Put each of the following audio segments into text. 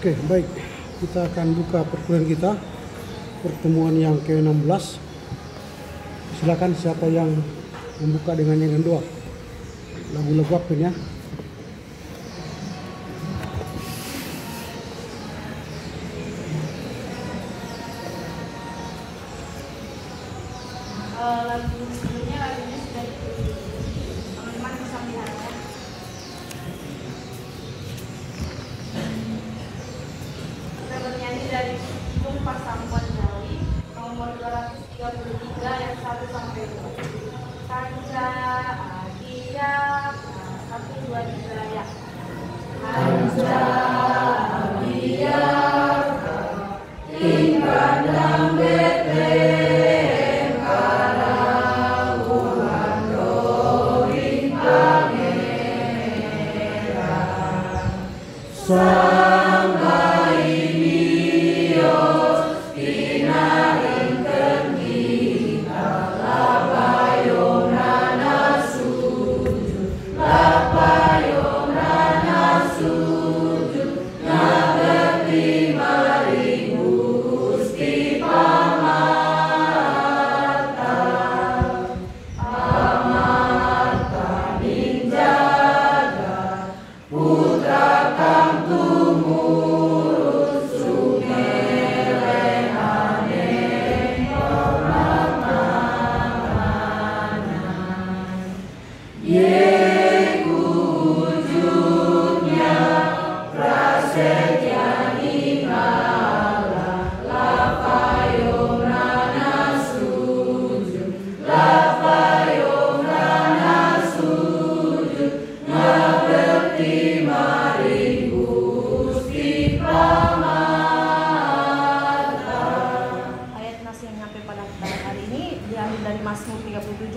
Oke, baik. Kita akan buka perkuliahan kita, pertemuan yang ke-16. Silakan siapa yang membuka dengan yang kedua. Lagu-lagu apa ya? Lagu sebelumnya lagunya sudah teman-teman bisa melihat ya. Kita bernyanyi dari Gung Pasamuan Jawi nomor 233 yang 1 sampai 2. Kanca Adia 1 2 3 ya. Kanca Adia Tingkandang Bete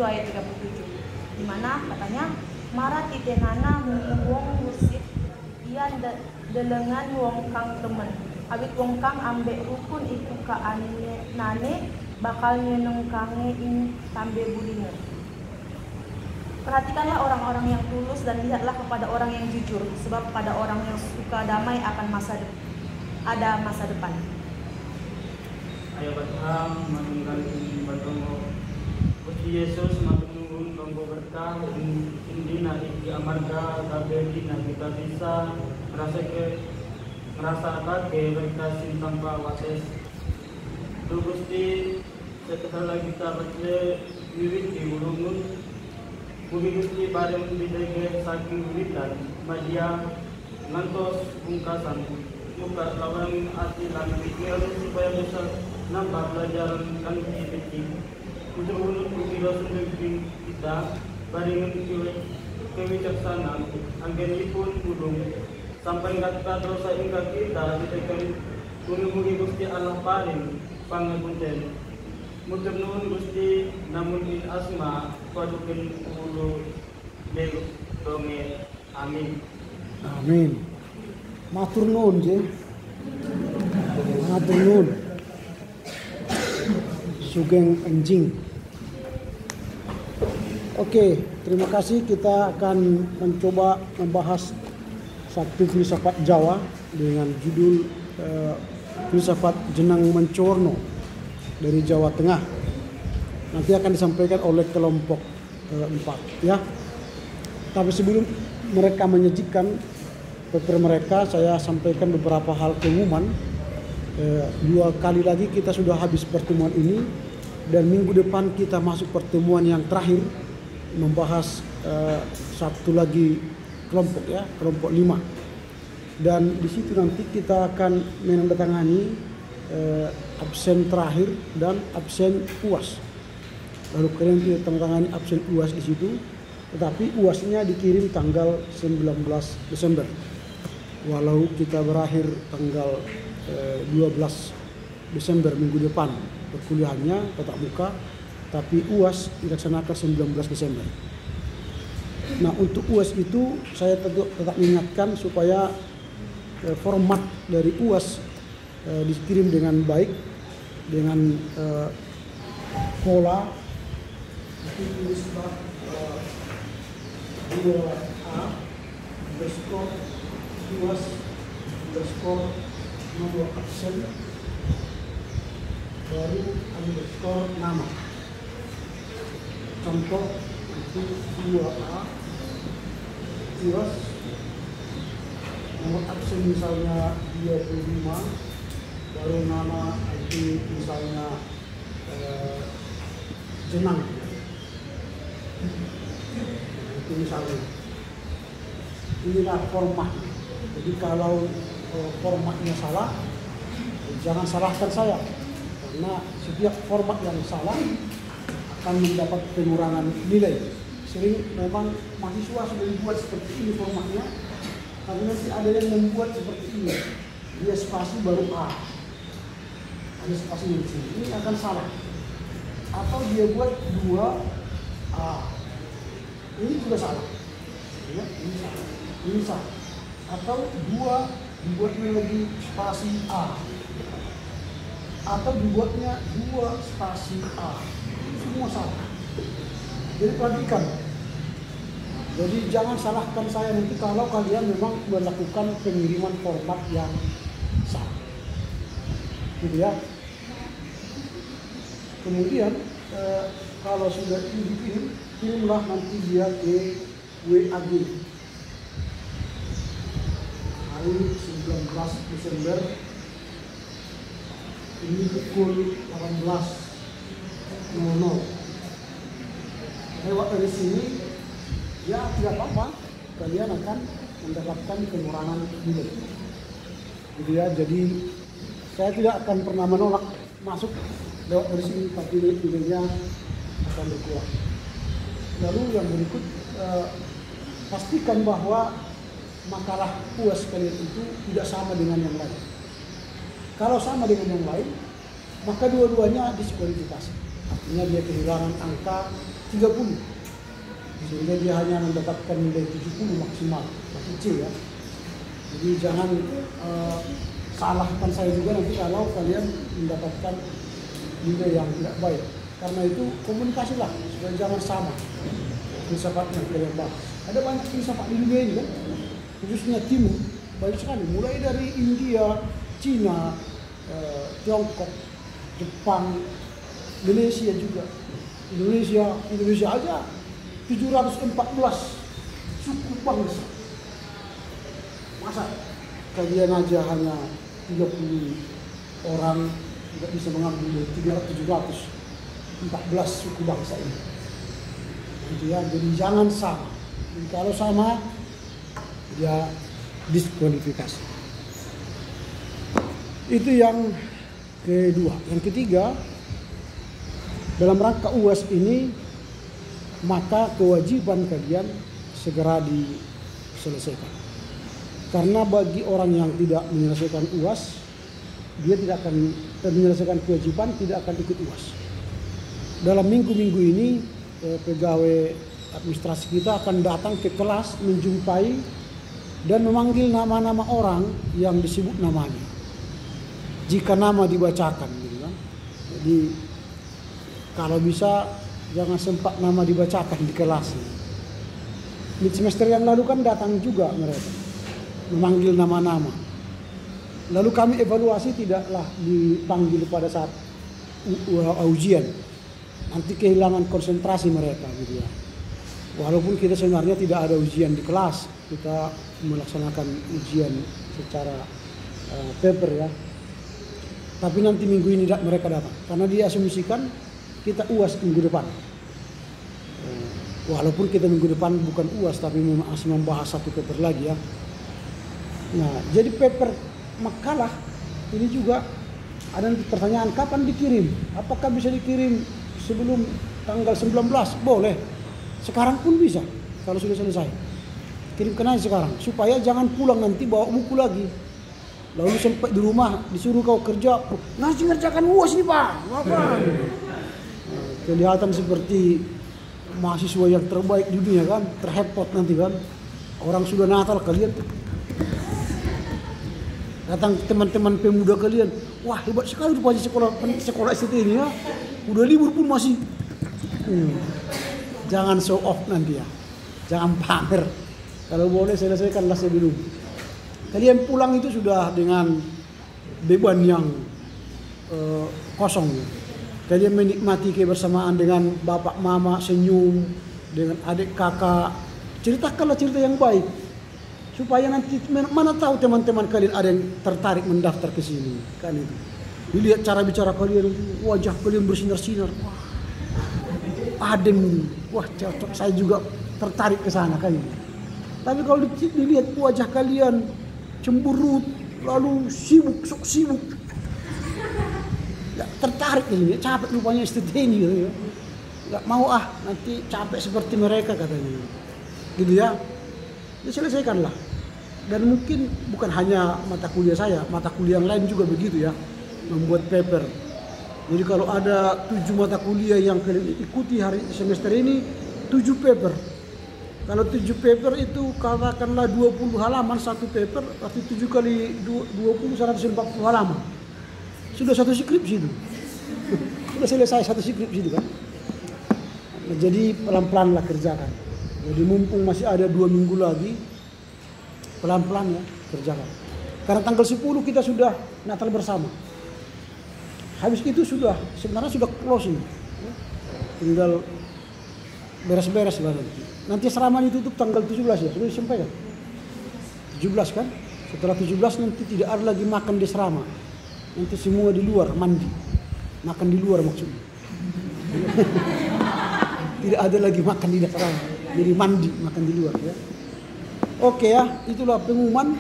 ayat 37, di mana katanya marati tenana wong musik ia delengan wong kang temen abit wong kang ambek rukun iku ka nane bakal nyeneng kange ing tambe buline. Perhatikanlah orang-orang yang tulus dan lihatlah kepada orang yang jujur, sebab pada orang yang suka damai akan ada masa depan. Ayo batham manunggal batongo Gusti Yesus matunun kanggo berkah indina iki amarga kabeh kita bisa ngrasakake berkah sing tanpa wates. Duh Gusti setelah kita baca wiwit di ulungun bumi Gusti bareng bidege saking wiwitan madia ngantos pungkasan muka lawan ati lan pikir supaya bisa nambah pelajaran kan penting. Untuk ulun kilo sendiri kita baringan kewicaksanaan anggenipun ulung sampai kata dosa ingkang kita ditekan mugi Gusti Allah paring pangapunten. Mutur nuwun Gusti namun in asma paduken ulu del donge amin. Amin. Matur nuwun je. Matur nuwun. Sugeng Enjing. Oke, terima kasih. Kita akan mencoba membahas satu filsafat Jawa dengan judul filsafat Jenang Mencorno dari Jawa Tengah. Nanti akan disampaikan oleh kelompok 4 ya. Tapi sebelum mereka menyajikan paper mereka, saya sampaikan beberapa hal pengumuman. 2 kali lagi kita sudah habis pertemuan ini dan minggu depan kita masuk pertemuan yang terakhir membahas satu lagi kelompok ya, kelompok 5. Dan di situ nanti kita akan menandatangani absen terakhir dan absen UAS. Lalu kalian tidak tangani absen UAS di situ, tetapi UASnya dikirim tanggal 19 Desember. Walau kita berakhir tanggal 12 Desember minggu depan perkuliahannya tatap muka, tapi UAS dilaksanakan 19 Desember. Nah, untuk UAS itu saya tetap mengingatkan supaya format dari UAS dikirim dengan baik, dengan pola tulis A underscore UAS underscore nomor absen, baru underscore nama. Contoh itu 2A, terus nomor absen misalnya 25, baru nama itu misalnya Jenang. Itu misalnya. Inilah formatnya. Jadi kalau formatnya salah, jangan salahkan saya, karena setiap format yang salah akan mendapat pengurangan nilai. Sering memang mahasiswa sudah dibuat seperti ini formatnya, tapi nanti ada yang membuat seperti ini, dia spasi baru A, ada spasi di sini, ini akan salah. Atau dia buat 2A, ini juga salah, ya, ini salah, ini salah. Atau 2 dibuatnya lagi spasi A, atau dibuatnya 2 spasi A, itu semua salah. Jadi perhatikan. Jadi jangan salahkan saya nanti kalau kalian memang melakukan pengiriman format yang salah, gitu ya. Kemudian kalau sudah dikirim, kirimlah nanti dia ke WAG. Hari 19 Desember ini pukul 18.00. Lewat dari sini, ya tidak apa-apa, kalian akan mendapatkan pengurangan nilai. Gitu ya, jadi saya tidak akan pernah menolak masuk lewat dari sini, tapi nilainya akan berkurang. Lalu yang berikut, pastikan bahwa makalah UAS kalian itu tidak sama dengan yang lain. Kalau sama dengan yang lain, maka dua-duanya diskualifikasi. Artinya dia kehilangan angka 30, sehingga dia hanya mendapatkan nilai 70 maksimal, masih C ya. Jadi jangan salahkan saya juga nanti kalau kalian mendapatkan nilai yang tidak baik. Karena itu komunikasilah supaya jangan sama filsafat yang kalian bahas. Ada banyak filsafat di dunia ini kan, khususnya timur, banyak sekali. Mulai dari India, Cina, Tiongkok, Jepang, Malaysia juga. Indonesia aja 714 suku bangsa. Masa kalian aja hanya 30 orang tidak bisa mengambil 714 suku bangsa ini. Jadi jangan sama. Jadi kalau sama, ya diskualifikasi. Itu yang kedua. Yang ketiga, dalam rangka UAS ini, maka kewajiban kalian segera diselesaikan. Karena bagi orang yang tidak menyelesaikan UAS, dia tidak akan menyelesaikan kewajiban, tidak akan ikut UAS. Dalam minggu-minggu ini, pegawai administrasi kita akan datang ke kelas, menjumpai dan memanggil nama-nama orang yang disebut namanya. Jika nama dibacakan, gitu kan. Jadi kalau bisa jangan sempat nama dibacakan di kelas. Mid semester yang lalu kan datang juga mereka, memanggil nama-nama. Lalu kami evaluasi, tidaklah dipanggil pada saat ujian. Nanti kehilangan konsentrasi mereka, gitu ya. Walaupun kita sebenarnya tidak ada ujian di kelas, kita melaksanakan ujian secara paper ya. Tapi nanti minggu ini mereka datang, karena diasumsikan kita UAS minggu depan. Walaupun kita minggu depan bukan UAS, tapi masih membahas satu paper lagi ya. Nah, jadi paper makalah ini juga ada pertanyaan, kapan dikirim? Apakah bisa dikirim sebelum tanggal 19? Boleh. Sekarang pun bisa, kalau sudah selesai. Kirimkan aja sekarang, supaya jangan pulang nanti bawa buku lagi. Lalu sampai di rumah disuruh kau kerja, ngasih ngerjakan UAS nih Pak. Apa? Kelihatan seperti mahasiswa yang terbaik di dunia kan, terhepot nanti kan. Orang sudah Natal kalian datang teman-teman pemuda kalian, wah hebat sekali rupanya sekolah STT ini ya. Udah libur pun masih. Jangan show off nanti ya, jangan pamer. Kalau boleh selesaikanlah sebelum. Kalian pulang itu sudah dengan beban yang kosong. Kalian menikmati kebersamaan dengan bapak mama, senyum dengan adik kakak. Ceritakanlah cerita yang baik supaya nanti mana tahu teman-teman kalian ada yang tertarik mendaftar ke sini, kan itu. Dilihat cara bicara kalian, wajah kalian bersinar-sinar. Wah, adem. Wah, cocok, saya juga tertarik ke sana kan. Tapi kalau dilihat wajah kalian cemberut, lalu sibuk, sok sibuk, nggak tertarik ini, capek rupanya ini gitu ya. Nggak mau nanti capek seperti mereka katanya. Gitu ya. Ya selesaikanlah. Dan mungkin bukan hanya mata kuliah saya, mata kuliah yang lain juga begitu ya. Membuat paper. Jadi kalau ada 7 mata kuliah yang kalian ikuti hari semester ini, 7 paper. Kalau 7 paper itu katakanlah 20 halaman satu paper, berarti 7 kali 20 140 halaman. Sudah satu skripsi itu. Sudah selesai satu skripsi itu kan. Nah, jadi pelan-pelan lah kerjakan. Jadi mumpung masih ada 2 minggu lagi, pelan-pelan ya kerjakan. Karena tanggal 10 kita sudah Natal bersama. Habis itu sebenarnya sudah closing. Tinggal beres-beres lah nanti. Nanti asrama ditutup tanggal 17 ya, sudah disampaikan. 17 kan? Setelah 17 nanti tidak ada lagi makan di asrama. Nanti semua di luar mandi. Makan di luar maksudnya. Tidak ada lagi makan di asrama. Jadi mandi, makan di luar ya. Oke ya, itulah pengumuman.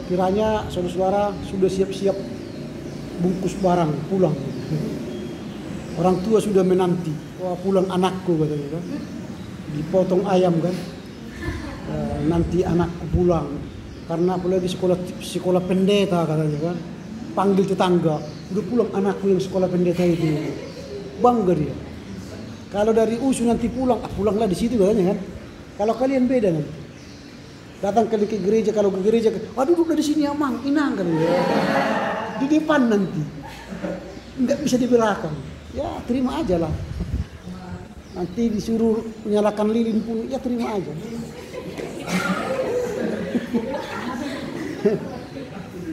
Kiranya saudara-saudara sudah siap-siap bungkus barang pulang. Orang tua sudah menanti. Wah, pulang anakku katanya kan. Dipotong ayam kan. Nanti anakku pulang. Karena apalagi sekolah pendeta katanya kan. Panggil tetangga, udah pulang anakku yang sekolah pendeta itu. Bangga dia. Kalau dari USU nanti pulanglah di situ katanya kan. Kalau kalian beda nanti. Datang ke gereja, kalau ke gereja, duduklah di sini Amang, Inang kan. Di depan nanti. Enggak bisa di belakang. Ya, terima aja lah. Nanti disuruh menyalakan lilin pun, ya terima aja.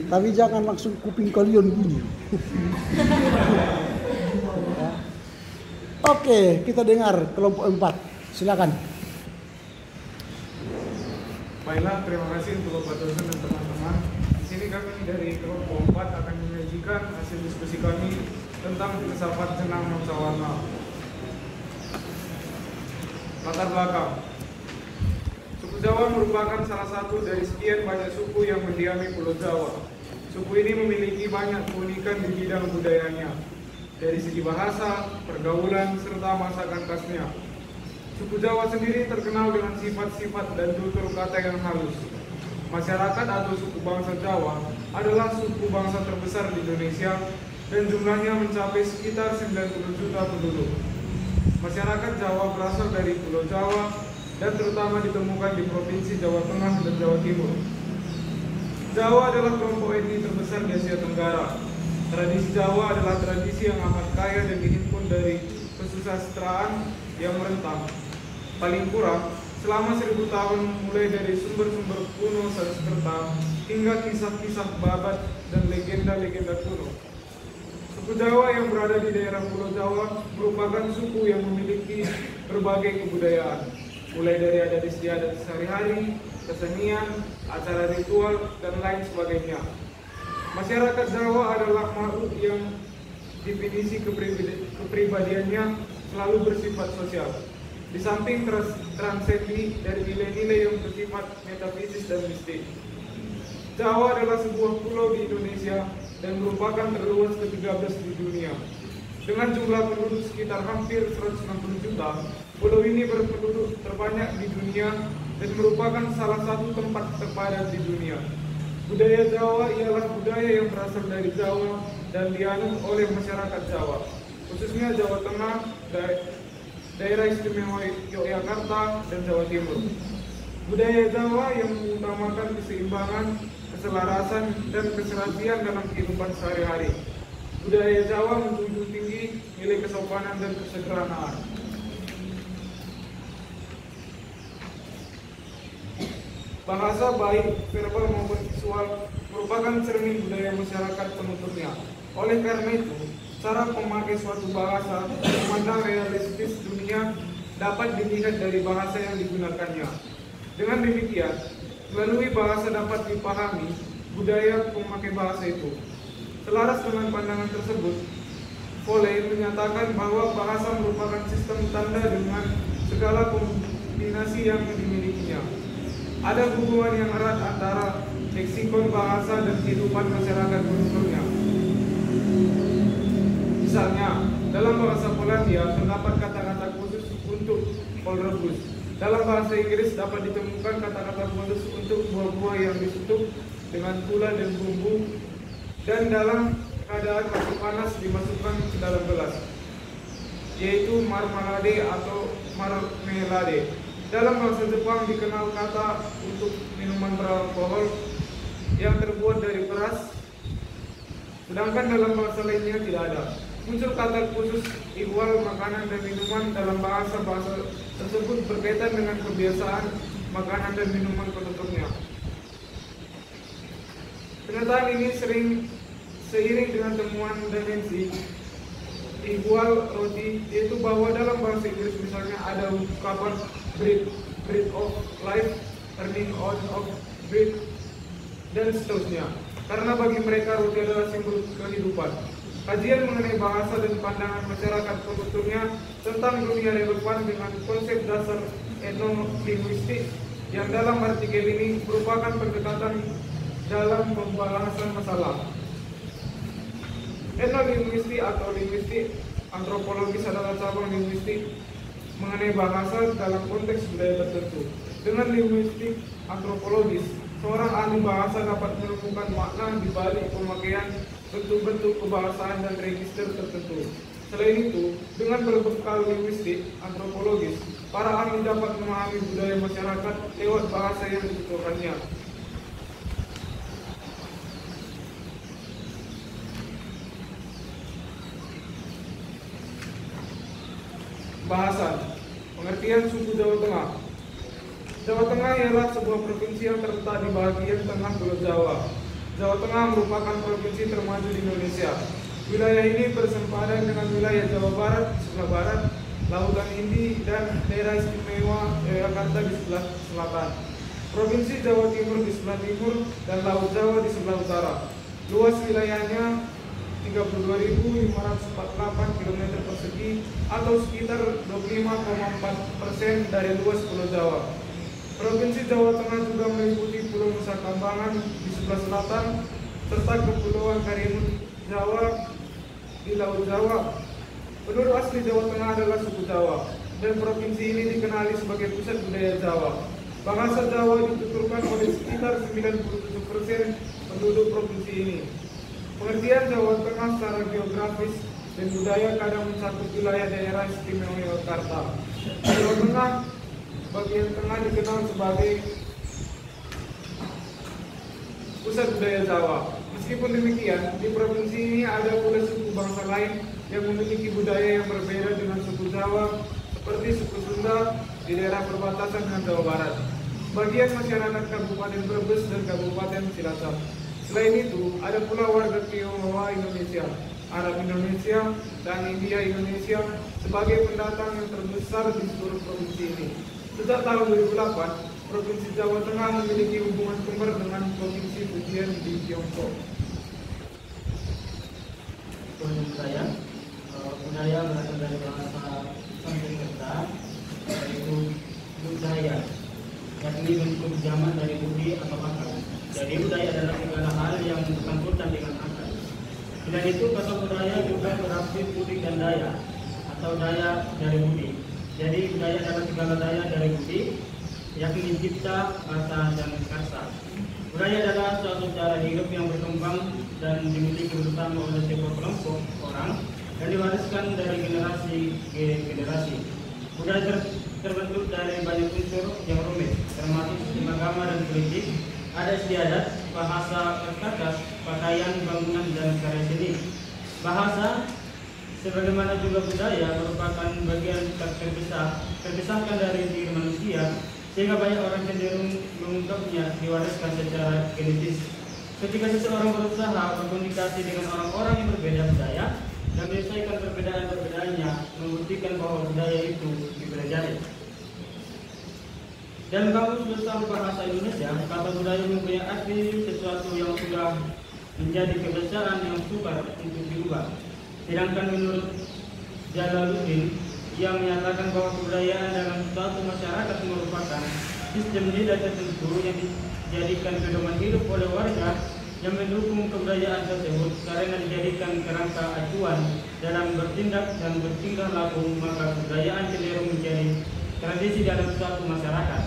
Tapi jangan langsung kuping kalian gini. Oke, kita dengar kelompok 4. Silakan. Baiklah, terima kasih untuk Bapak dosen dan teman-teman. Di sini kami dari kelompok 4 akan menyajikan hasil diskusi kami tentang filsafat jenang Mangsawarna. Latar belakang. Suku Jawa merupakan salah satu dari sekian banyak suku yang mendiami Pulau Jawa. Suku ini memiliki banyak keunikan di bidang budayanya, dari segi bahasa, pergaulan, serta masakan khasnya. Suku Jawa sendiri terkenal dengan sifat-sifat dan tutur kata yang halus. Masyarakat atau suku bangsa Jawa adalah suku bangsa terbesar di Indonesia dan jumlahnya mencapai sekitar 90 juta penduduk. Masyarakat Jawa berasal dari Pulau Jawa dan terutama ditemukan di Provinsi Jawa Tengah dan Jawa Timur. Jawa adalah kelompok etnis terbesar di Asia Tenggara. Tradisi Jawa adalah tradisi yang amat kaya dan dihimpun dari kesusastraan yang merentang. Paling kurang, selama 1000 tahun mulai dari sumber-sumber kuno Sanskerta hingga kisah-kisah babat dan legenda-legenda kuno. Suku Jawa yang berada di daerah Pulau Jawa merupakan suku yang memiliki berbagai kebudayaan, mulai dari adat istiadat sehari-hari, kesenian, acara ritual, dan lain sebagainya. Masyarakat Jawa adalah makhluk yang definisi kepribadiannya selalu bersifat sosial. Di samping transendi dari nilai-nilai yang bersifat metafisis dan mistik. Jawa adalah sebuah pulau di Indonesia dan merupakan terluas ke-13 di dunia. Dengan jumlah penduduk sekitar hampir 160 juta, pulau ini berpenduduk terbanyak di dunia dan merupakan salah satu tempat terpadat di dunia. Budaya Jawa ialah budaya yang berasal dari Jawa dan dianut oleh masyarakat Jawa, khususnya Jawa Tengah, Daerah Istimewa Yogyakarta, dan Jawa Timur. Budaya Jawa yang mengutamakan keseimbangan, keselarasan, dan keserasian dalam kehidupan sehari-hari. Budaya Jawa menjunjung tinggi nilai kesopanan dan kesederhanaan. Bahasa baik verbal maupun visual merupakan cermin budaya masyarakat penuturnya. Oleh karena itu, cara memakai suatu bahasa memandang realistis dunia dapat dilihat dari bahasa yang digunakannya. Dengan demikian, melalui bahasa dapat dipahami budaya pemakai bahasa itu. Selaras dengan pandangan tersebut, Foley menyatakan bahwa bahasa merupakan sistem tanda dengan segala kombinasi yang dimilikinya. Ada hubungan yang erat antara leksikon bahasa dan kehidupan masyarakat penuturnya. Misalnya, dalam bahasa Polandia terdapat kata-kata khusus untuk polrebus. Dalam bahasa Inggris dapat ditemukan kata-kata khusus untuk buah-buah yang ditutup dengan gula dan bumbu, dan dalam keadaan masih panas dimasukkan ke dalam gelas, yaitu marmalade atau marmelade. Dalam bahasa Jepang dikenal kata untuk minuman beralkohol yang terbuat dari beras, sedangkan dalam bahasa lainnya tidak ada. Muncul kata khusus ihwal makanan dan minuman dalam bahasa-bahasa tersebut berkaitan dengan kebiasaan makanan dan minuman penutupnya. Pernyataan ini seiring dengan temuan dimensi ihwal roti, yaitu bahwa dalam bahasa Inggris misalnya ada ungkapan bread of life, earning out of bread, dan seterusnya. Karena bagi mereka roti adalah simbol kehidupan. Kajian mengenai bahasa dan pandangan masyarakat penuturnya tentang dunia relevan dengan konsep dasar etnolinguistik yang dalam artikel ini merupakan pendekatan dalam pembahasan masalah. Etnolinguistik atau linguistik antropologis adalah cabang linguistik mengenai bahasa dalam konteks budaya tertentu. Dengan linguistik antropologis, seorang ahli bahasa dapat menemukan makna di balik pemakaian bentuk-bentuk kebahasaan dan register tertentu. Selain itu, dengan berbekal linguistik antropologis, para ahli dapat memahami budaya masyarakat lewat bahasa yang dituturkannya. Bahasan, pengertian suku Jawa Tengah. Jawa Tengah ialah sebuah provinsi yang terletak di bagian tengah Pulau Jawa. Jawa Tengah merupakan provinsi termaju di Indonesia. Wilayah ini bersempadan dengan wilayah Jawa Barat di sebelah barat, Lautan Hindi, dan daerah istimewa Yogyakarta di sebelah selatan. Provinsi Jawa Timur di sebelah timur dan Laut Jawa di sebelah utara. Luas wilayahnya 32.548 km persegi atau sekitar 25,4% dari luas Pulau Jawa. Provinsi Jawa Tengah juga meliputi Pulau Nusa Kambangan di sebelah selatan serta Kepulauan Karimun Jawa di Laut Jawa. Penduduk asli Jawa Tengah adalah suku Jawa, dan provinsi ini dikenali sebagai pusat budaya Jawa. Bahasa Jawa dituturkan oleh sekitar 97% penduduk provinsi ini. Pengertian Jawa Tengah secara geografis dan budaya kadang mencakup wilayah daerah istimewa Yogyakarta. Jawa Tengah bagian tengah dikenal sebagai pusat budaya Jawa. Meskipun demikian, di provinsi ini ada pula suku bangsa lain yang memiliki budaya yang berbeda dengan suku Jawa, seperti suku Sunda di daerah perbatasan dengan Jawa Barat, bagian masyarakat Kabupaten Brebes dan Kabupaten Cilacap. Selain itu, ada pula warga Tionghoa Indonesia, Arab Indonesia, dan India Indonesia sebagai pendatang yang terbesar di seluruh provinsi ini. Sejak tahun 2008, Provinsi Jawa Tengah memiliki hubungan kembar dengan Provinsi Fujian di Tiongkok. Menurut saya, budaya berasal dari bahasa Sanskerta, yaitu budaya, yakni bentuk zaman dari budi atau akal. Jadi budaya adalah segala hal yang bersangkutan dengan akal. Selain itu, kata budaya juga berarti budi dan daya, atau daya dari budi. Jadi budaya adalah segala daya dari budi, yakni cipta, kata, dan karsa. Budaya adalah suatu cara hidup yang berkembang dan dimiliki bersama oleh sebuah kelompok orang dan diwariskan dari generasi ke generasi. Budaya terbentuk dari banyak unsur yang rumit, termasuk sistem agama dan politik, ada istiadat, bahasa, perkakas, pakaian, bangunan, dan karya seni. Bahasa, sebagaimana juga budaya, merupakan bagian terpisahkan dari diri manusia, sehingga banyak orang cenderung mengungkapnya diwariskan secara genetis. Ketika seseorang berusaha berkomunikasi dengan orang-orang yang berbeda budaya dan menyelesaikan perbedaan-perbedaannya, membuktikan bahwa budaya itu dipelajari. Dan Kamus Besar Bahasa Indonesia, kata budaya mempunyai arti sesuatu yang sudah menjadi kebiasaan yang sukar untuk diubah. Sedangkan menurut Jalaluddin, ia menyatakan bahwa kebudayaan dalam suatu masyarakat merupakan sistem nilai tertentu yang dijadikan pedoman hidup oleh warga yang mendukung kebudayaan tersebut karena dijadikan kerangka acuan dalam bertindak dan bertingkah laku, maka kebudayaan cenderung menjadi tradisi dalam suatu masyarakat.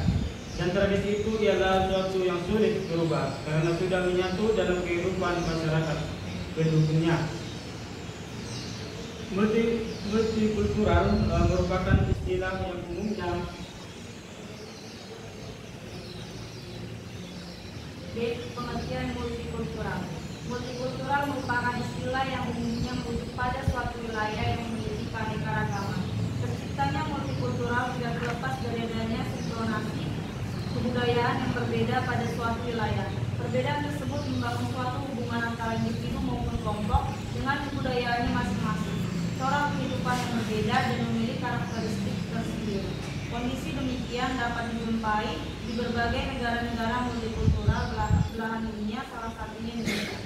Dan tradisi itu ialah suatu yang sulit berubah karena sudah menyatu dalam kehidupan masyarakat pendukungnya. Multikultural merupakan istilah yang umumnya pengertian multikultural. Multikultural merupakan istilah yang umumnya merujuk pada suatu wilayah yang memiliki keanekaragaman. Terciptanya multikultural tidak terlepas dari adanya sinkronasi kebudayaan yang berbeda pada suatu wilayah. Perbedaan tersebut membangun suatu hubungan antara individu maupun kelompok dengan kebudayaannya masing-masing. Corak kehidupan yang berbeda dan memiliki karakteristik tersendiri. Kondisi demikian dapat dijumpai di berbagai negara-negara multikultural belahan dunia, salah satunya Indonesia.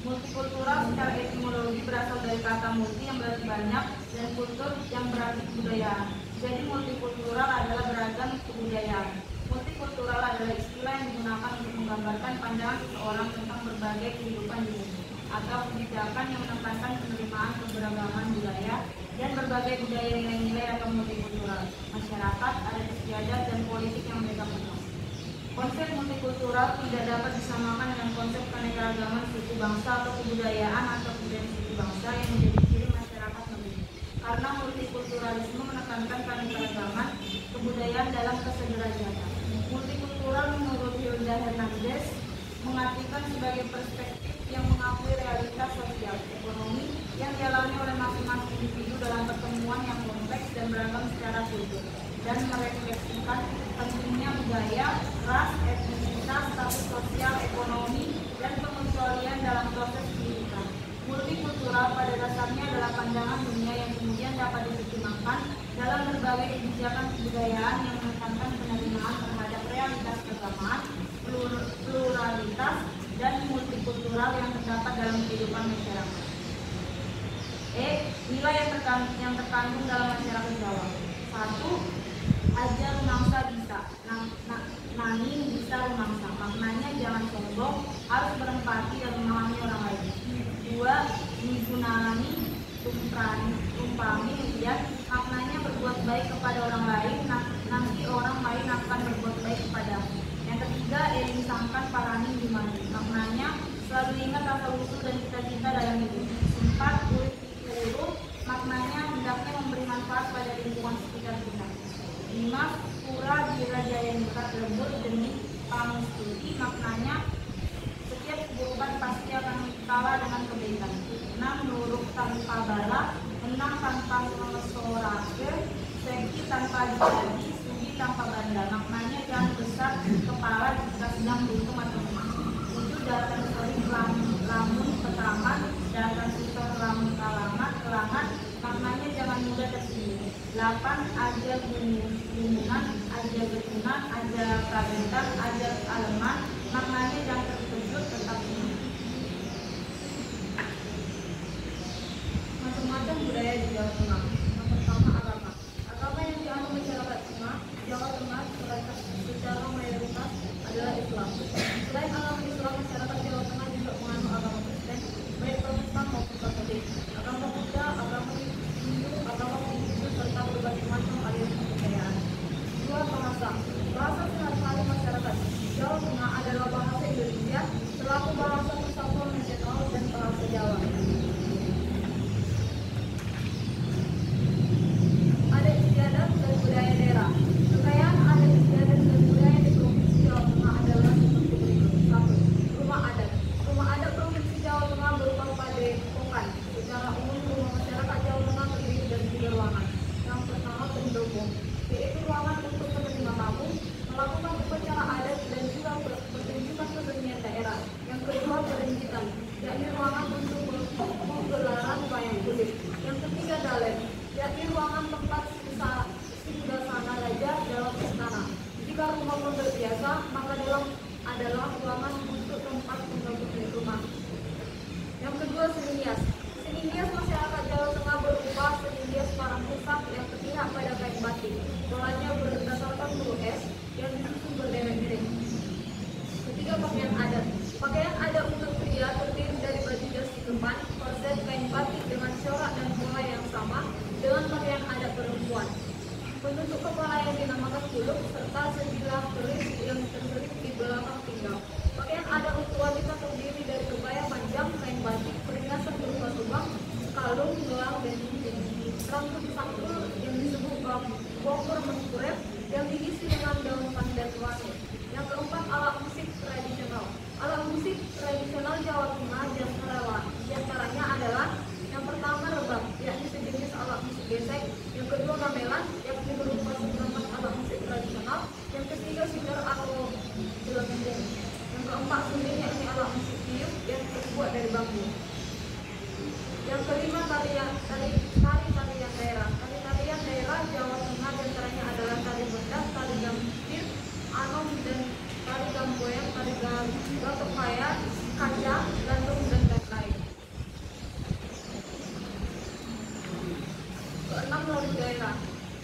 Multikultural secara etimologi berasal dari kata multi yang berarti banyak dan kultur yang berarti kebudayaan. Jadi multikultural adalah beragam kebudayaan. Multikultural adalah istilah yang digunakan untuk menggambarkan pandangan seseorang tentang berbagai kehidupan di bumi atau kebijakan yang menekankan penerimaan keberagaman budaya dan berbagai budaya nilai-nilai atau multikultural, masyarakat, adat istiadat, dan politik yang mereka penuh. Konsep multikultural tidak dapat disamakan dengan konsep keanekaragaman suku bangsa atau kebudayaan atau kebudayaan suku bangsa yang menjadi ciri masyarakat negeri. Karena multikulturalisme menekankan keanekaragaman kebudayaan dalam kesederajatan. Multikultural menurut Hilda Hernandez mengartikan sebagai perspektif yang mengakui realitas sosial, ekonomi yang dialami oleh masing-masing individu dalam pertemuan yang kompleks dan beragam secara kultur, dan merefleksikan pentingnya budaya, ras, etnisitas, status sosial, ekonomi, dan pengecualian dalam proses kehidupan. Multikultural pada dasarnya adalah pandangan dunia yang kemudian dapat diterjemahkan dalam berbagai kebijakan kebudayaan yang menekankan penerimaan terhadap realitas keagamaan, pluralitas, dan multikultural yang terdapat dalam kehidupan masyarakat. Nilai yang terkandung dalam masyarakat Jawa. 1. Ajar rumangsa bisa, nanging bisa rumangsa. Maknanya jangan sombong, harus berempati dan memahami orang lain. 2. Migunani tumpami lihat, maknanya berbuat baik kepada orang lain, nanti orang lain akan berbuat baik kepadamu. Yang ketiga, eling sangkan parani dimani, maknanya selalu ingat asal-usul dan cita-cita dalam hidup. 4. Urip urut, maknanya hendaknya memberi manfaat pada lingkungan sekitar kita. 5. Pura dirajaya nikah lembut demi pangustuti, maknanya setiap keburukan pasti akan kalah dengan kebaikan. 6. Nuruk tanpa bala, menang tanpa mengesorake, seki tanpa dijadi, sugi tanpa banda, maknanya jangan besar kepala jika sedang beruntung atau lemah. 7. Datang sering lamun keterangan, datang susah lamun kelangan, maknanya jangan mudah tersinggung. 8. Ajar gunungan, ajar getunan, ajar kabentar, ajar aleman, maknanya jangan terkejut tetap tenang. Macam-macam budaya di Jawa Tengah. Yang pertama, agama. Agama yang dianut masyarakat Jawa Tengah secara mayoritas adalah Islam. Selain agama Islam, masyarakat Jawa Tengah juga menganut agama Kristen, baik Protestan maupun Katolik, agama Buddha, agama Hindu, agama Buddha, serta berbagai macam aliran Jawa Tengah di antaranya adalah yang pertama rebab, yakni sejenis alat musik gesek. Yang kedua gamelan, yakni berupa seperempat alat musik tradisional. Yang ketiga sitar atau gelembung. Yang keempat suling, yakni alat musik tiup yang terbuat dari bambu. Yang kelima tari-tarian daerah. Tari-tarian daerah Jawa Tengah diantaranya adalah tari bedak, tari gambir, anom, dan tari gamboyang, tari gatok kaya, kaca, gantung, dan lain-lain. Keenam, lagu daerah.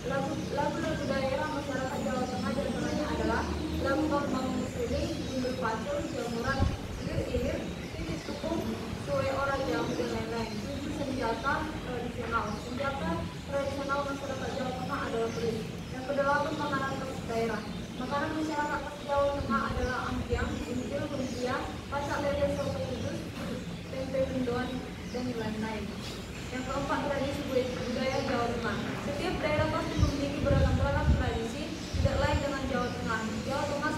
Lagu-lagu daerah masyarakat Jawa Tengah diantaranya adalah lagu Bambang Musliling, Gundul Pacul, Jamuran, Ilir, Titis Tukung, Sue Ora Jamu, dan lain-lain. Senjata tradisional masyarakat Jawa Tengah adalah beris. Yang kedelapan, makanan khas daerah. Makanan masyarakat khas Jawa Tengah adalah ampiang, injil, lumpia, pacak lele, soto kudus, tempe mendoan, dan lain-lain. Yang keempat, tradisi budaya Jawa Tengah. Setiap daerah pasti memiliki beragam tradisi, tidak lain dengan Jawa Tengah. Jawa Tengah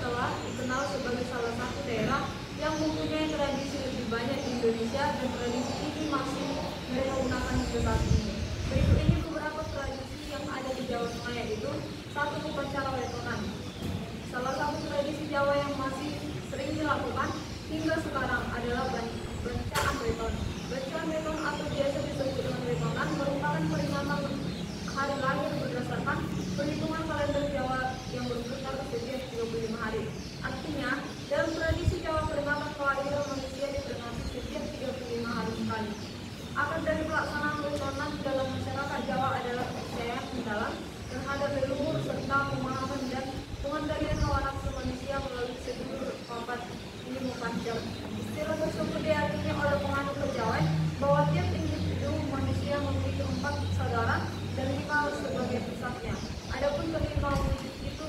telah dikenal sebagai salah satu daerah yang mempunyai tradisi lebih banyak di Indonesia, dan tradisi ini masih mereka gunakan hingga saat ini. Berikut ini beberapa tradisi yang ada di Jawa Tengah, yaitu 1. Upacara wetonan. Salah satu tradisi Jawa yang masih sering dilakukan hingga sekarang adalah bancaan weton. Bancaan weton atau biasa disebut dengan wetonan merupakan peringatan hari lahir berdasarkan perhitungan kalender Jawa yang berputar setiap 35 hari. Artinya, dalam tradisi Jawa peringatan kelahiran manusia diperingati setiap 35 hari sekali. Akar dari pelaksanaan wetonan dalam masyarakat Jawa adalah kepercayaan mendalam terhadap leluhur serta pemahaman dan pengendalian hawa nafsu manusia melalui sedulur papat ilmu panjang. Istilah tersebut diyakini oleh penganut kejawen bahwa tiap individu manusia memiliki 4 saudara dan 5 sebagai pusatnya. Adapun kelima wujud itu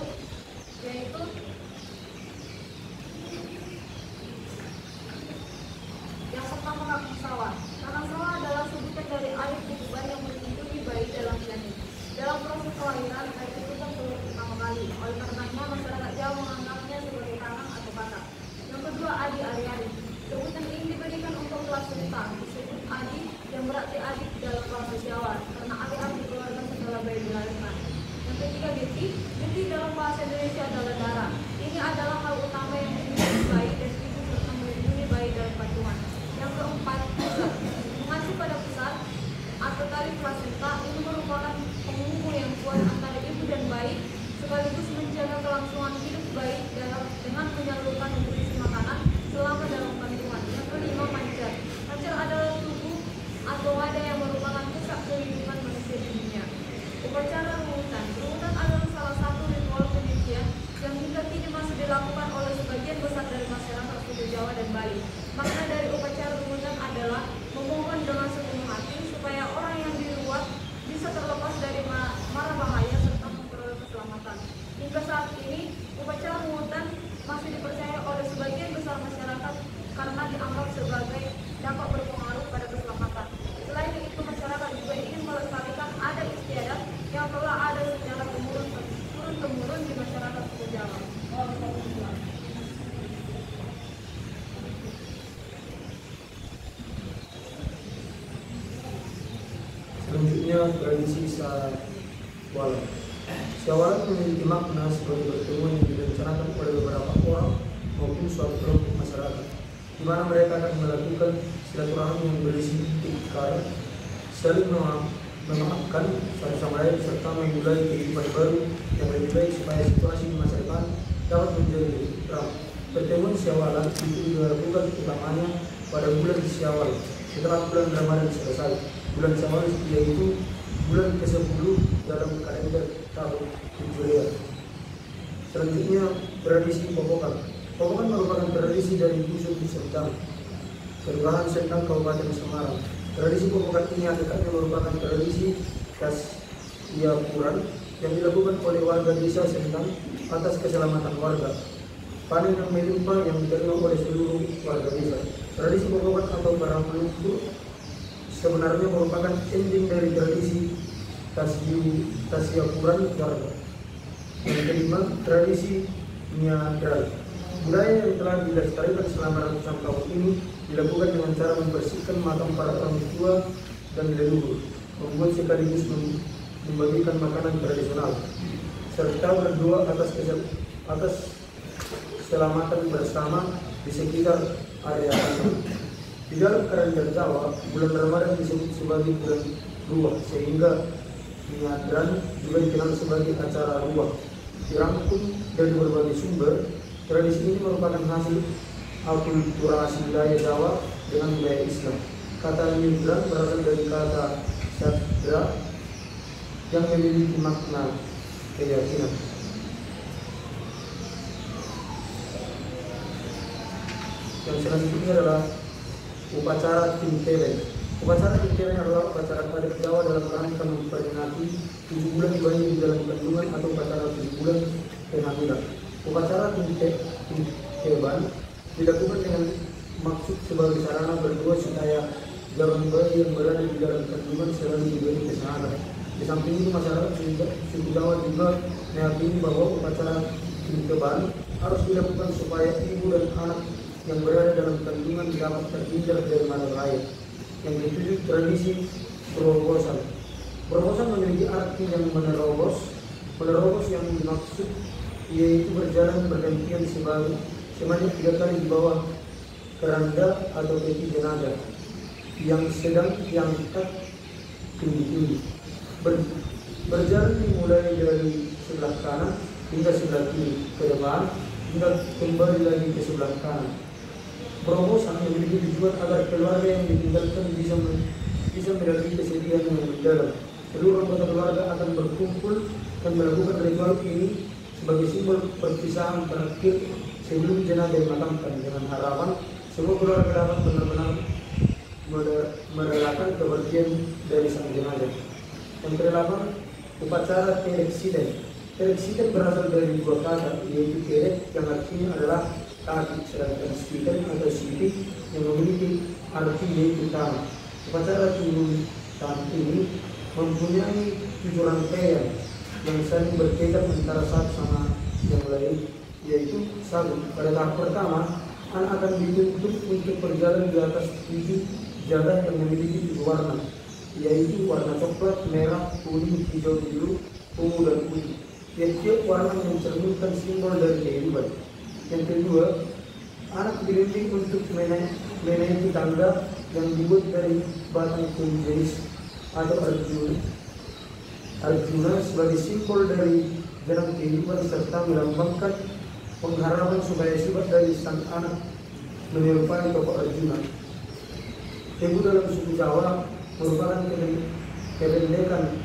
yaitu yang pertama, kakung sawah. Kakung sawah adalah sebutan dari air kububan yang melindungi bayi dalam janin. Dalam proses kelahiran, air itu kan keluar pertama kali. Oleh karenanya, masyarakat Jawa menganggapnya sebagai kakang atau kakak. Yang kedua, adi ari-ari. Sebutan ini diberikan untuk placenta. Disebut adi yang berarti adik dalam bahasa Jawa, karena ari-ari dikeluarkan setelah bayi dilahirkan. Yang ketiga, geti. Geti dalam bahasa Indonesia adalah darah. Ini adalah hal utama yang dimiliki bayi dan ibu serta melindungi bayi dalam kandungan. Yang keempat, pusat. Mengacu pada pusat atau tali plasenta, ini merupakan penghubung yang kuat antara ibu dan bayi, sekaligus menjaga kelangsungan hidup bayi dengan menyalurkan nutrisi makanan selama dalam kandungan. Yang kelima, pancar. Pancar adalah tubuh atau wadah yang merupakan pusat kehidupan manusia di dunia. Upacara rungutan. Rungutan adalah salah satu ritual pendidikan yang hingga kini masih dilakukan oleh sebagian besar dari masyarakat suku Jawa dan Bali. Makna dari upacara rungutan adalah memohon dengan sepenuh hati supaya orang yang diruat bisa terlepas dari mara bahaya serta memperoleh keselamatan. Hingga saat ini, upacara rungutan masih dipercaya oleh sebagian besar masyarakat karena dianggap sebagai dapat berpengaruh pada keselamatan. Selain itu, masyarakat juga ingin melestarikan adat istiadat yang telah ada secara turun-temurun di masyarakat suku Jawa. Selanjutnya, tradisi Syawalan. Syawalan memiliki makna sebagai pertemuan yang direncanakan oleh beberapa orang maupun suatu kelompok masyarakat, di mana mereka akan melakukan silaturahmi yang berisi ikrar, saling memaafkan satu sama lain serta memulai kehidupan baru yang lebih baik supaya situasi di masa depan dapat menjadi lebih terang. Pertemuan Syawalan itu dilakukan utamanya pada bulan Syawal setelah bulan Ramadan selesai. Bulan Syawal yaitu bulan ke-10 dalam kalender tahun Hijriah. Selanjutnya, tradisi Popokan. Popokan merupakan tradisi dari Dusun Sentang, Kelurahan Sentang, Kabupaten Semarang. Tradisi Popokan ini hakikatnya merupakan tradisi khas Iapuran yang dilakukan oleh warga desa Sentang atas keselamatan warga. Panen yang melimpah yang diterima oleh seluruh warga desa. Tradisi Popokan atau Barang Pelumpur sebenarnya merupakan ending dari tradisi Tasyakuran warga. Yang kelima, tradisi Nyadral. Budaya yang telah dilestarikan selama ratusan tahun ini dilakukan dengan cara membersihkan makam para orang tua dan leluhur, membuat sekaligus membagikan makanan tradisional, serta berdoa atas keselamatan bersama di sekitar area tanah. Di dalam kerajaan Jawa, bulan Ramadan disebut sebagai bulan ruah, sehingga Nyadran juga dikenal sebagai acara ruah. Dirangkum dari berbagai sumber, tradisi ini merupakan hasil akulturasi budaya Jawa dengan budaya Islam. Kata Nyadran berasal dari kata Sadra yang memiliki makna keyakinan. Yang selanjutnya adalah upacara Tinteleng. Upacara Tinteleng adalah upacara adat Jawa dalam rangka memperingati 7 bulan bayi di dalam kandungan atau upacara 7 bulan kehamilan. Upacara Tinteban dilakukan dengan maksud sebagai sarana berdoa supaya jalan bayi yang berada di dalam kandungan selalu diberi kesehatan. Di samping itu masyarakat suku Jawa juga meyakini bahwa upacara Tinteban harus dilakukan supaya ibu dan anak yang berada dalam kandungan dapat terhindar dari mara bahaya. Yang ketujuh, tradisi berobosan. Berobosan memiliki arti yang menerobos yang dimaksud yaitu berjalan bergantian sebanyak 3 kali di bawah keranda atau peti jenazah yang sedang diangkat tinggi-tinggi. Berjalan dimulai dari sebelah kanan hingga sebelah kiri ke depan hingga kembali lagi ke sebelah kanan. Berobosan memiliki tujuan agar keluarga yang ditinggalkan bisa meraih kesedihan yang mendalam. Seluruh anggota keluarga akan berkumpul dan melakukan ritual ini sebagai simbol perpisahan terakhir sebelum jenazah dimakamkan, dengan harapan semua keluarga dapat benar-benar merelakan kepergian dari sang jenazah. Yang ke-8, upacara Tereksiden. Tereksiden berasal dari 2 kata, yaitu terek yang artinya adalah kaki, sedangkan siden atau siti yang memiliki arti yaitu tanah. Upacara tuntutan ini mempunyai 7 rangkaian yang saling berkaitan antara satu sama yang lain, yaitu 1. Pada tahap pertama, anak akan dituntut untuk berjalan di atas 7 jalan yang memiliki 7 warna, yaitu warna coklat, merah, kuning, hijau, biru, ungu, dan putih. Tiap-tiap warna mencerminkan simbol dari kehidupan. Yang kedua, anak dibimbing untuk menaiki tangga yang dibuat dari batang kayu jenis atau Arjuna sebagai simbol dari jalan kehidupan serta melambangkan pengharapan supaya sifat dari sang anak menyerupai tokoh Arjuna. Tebu dalam suku Jawa merupakan kependekan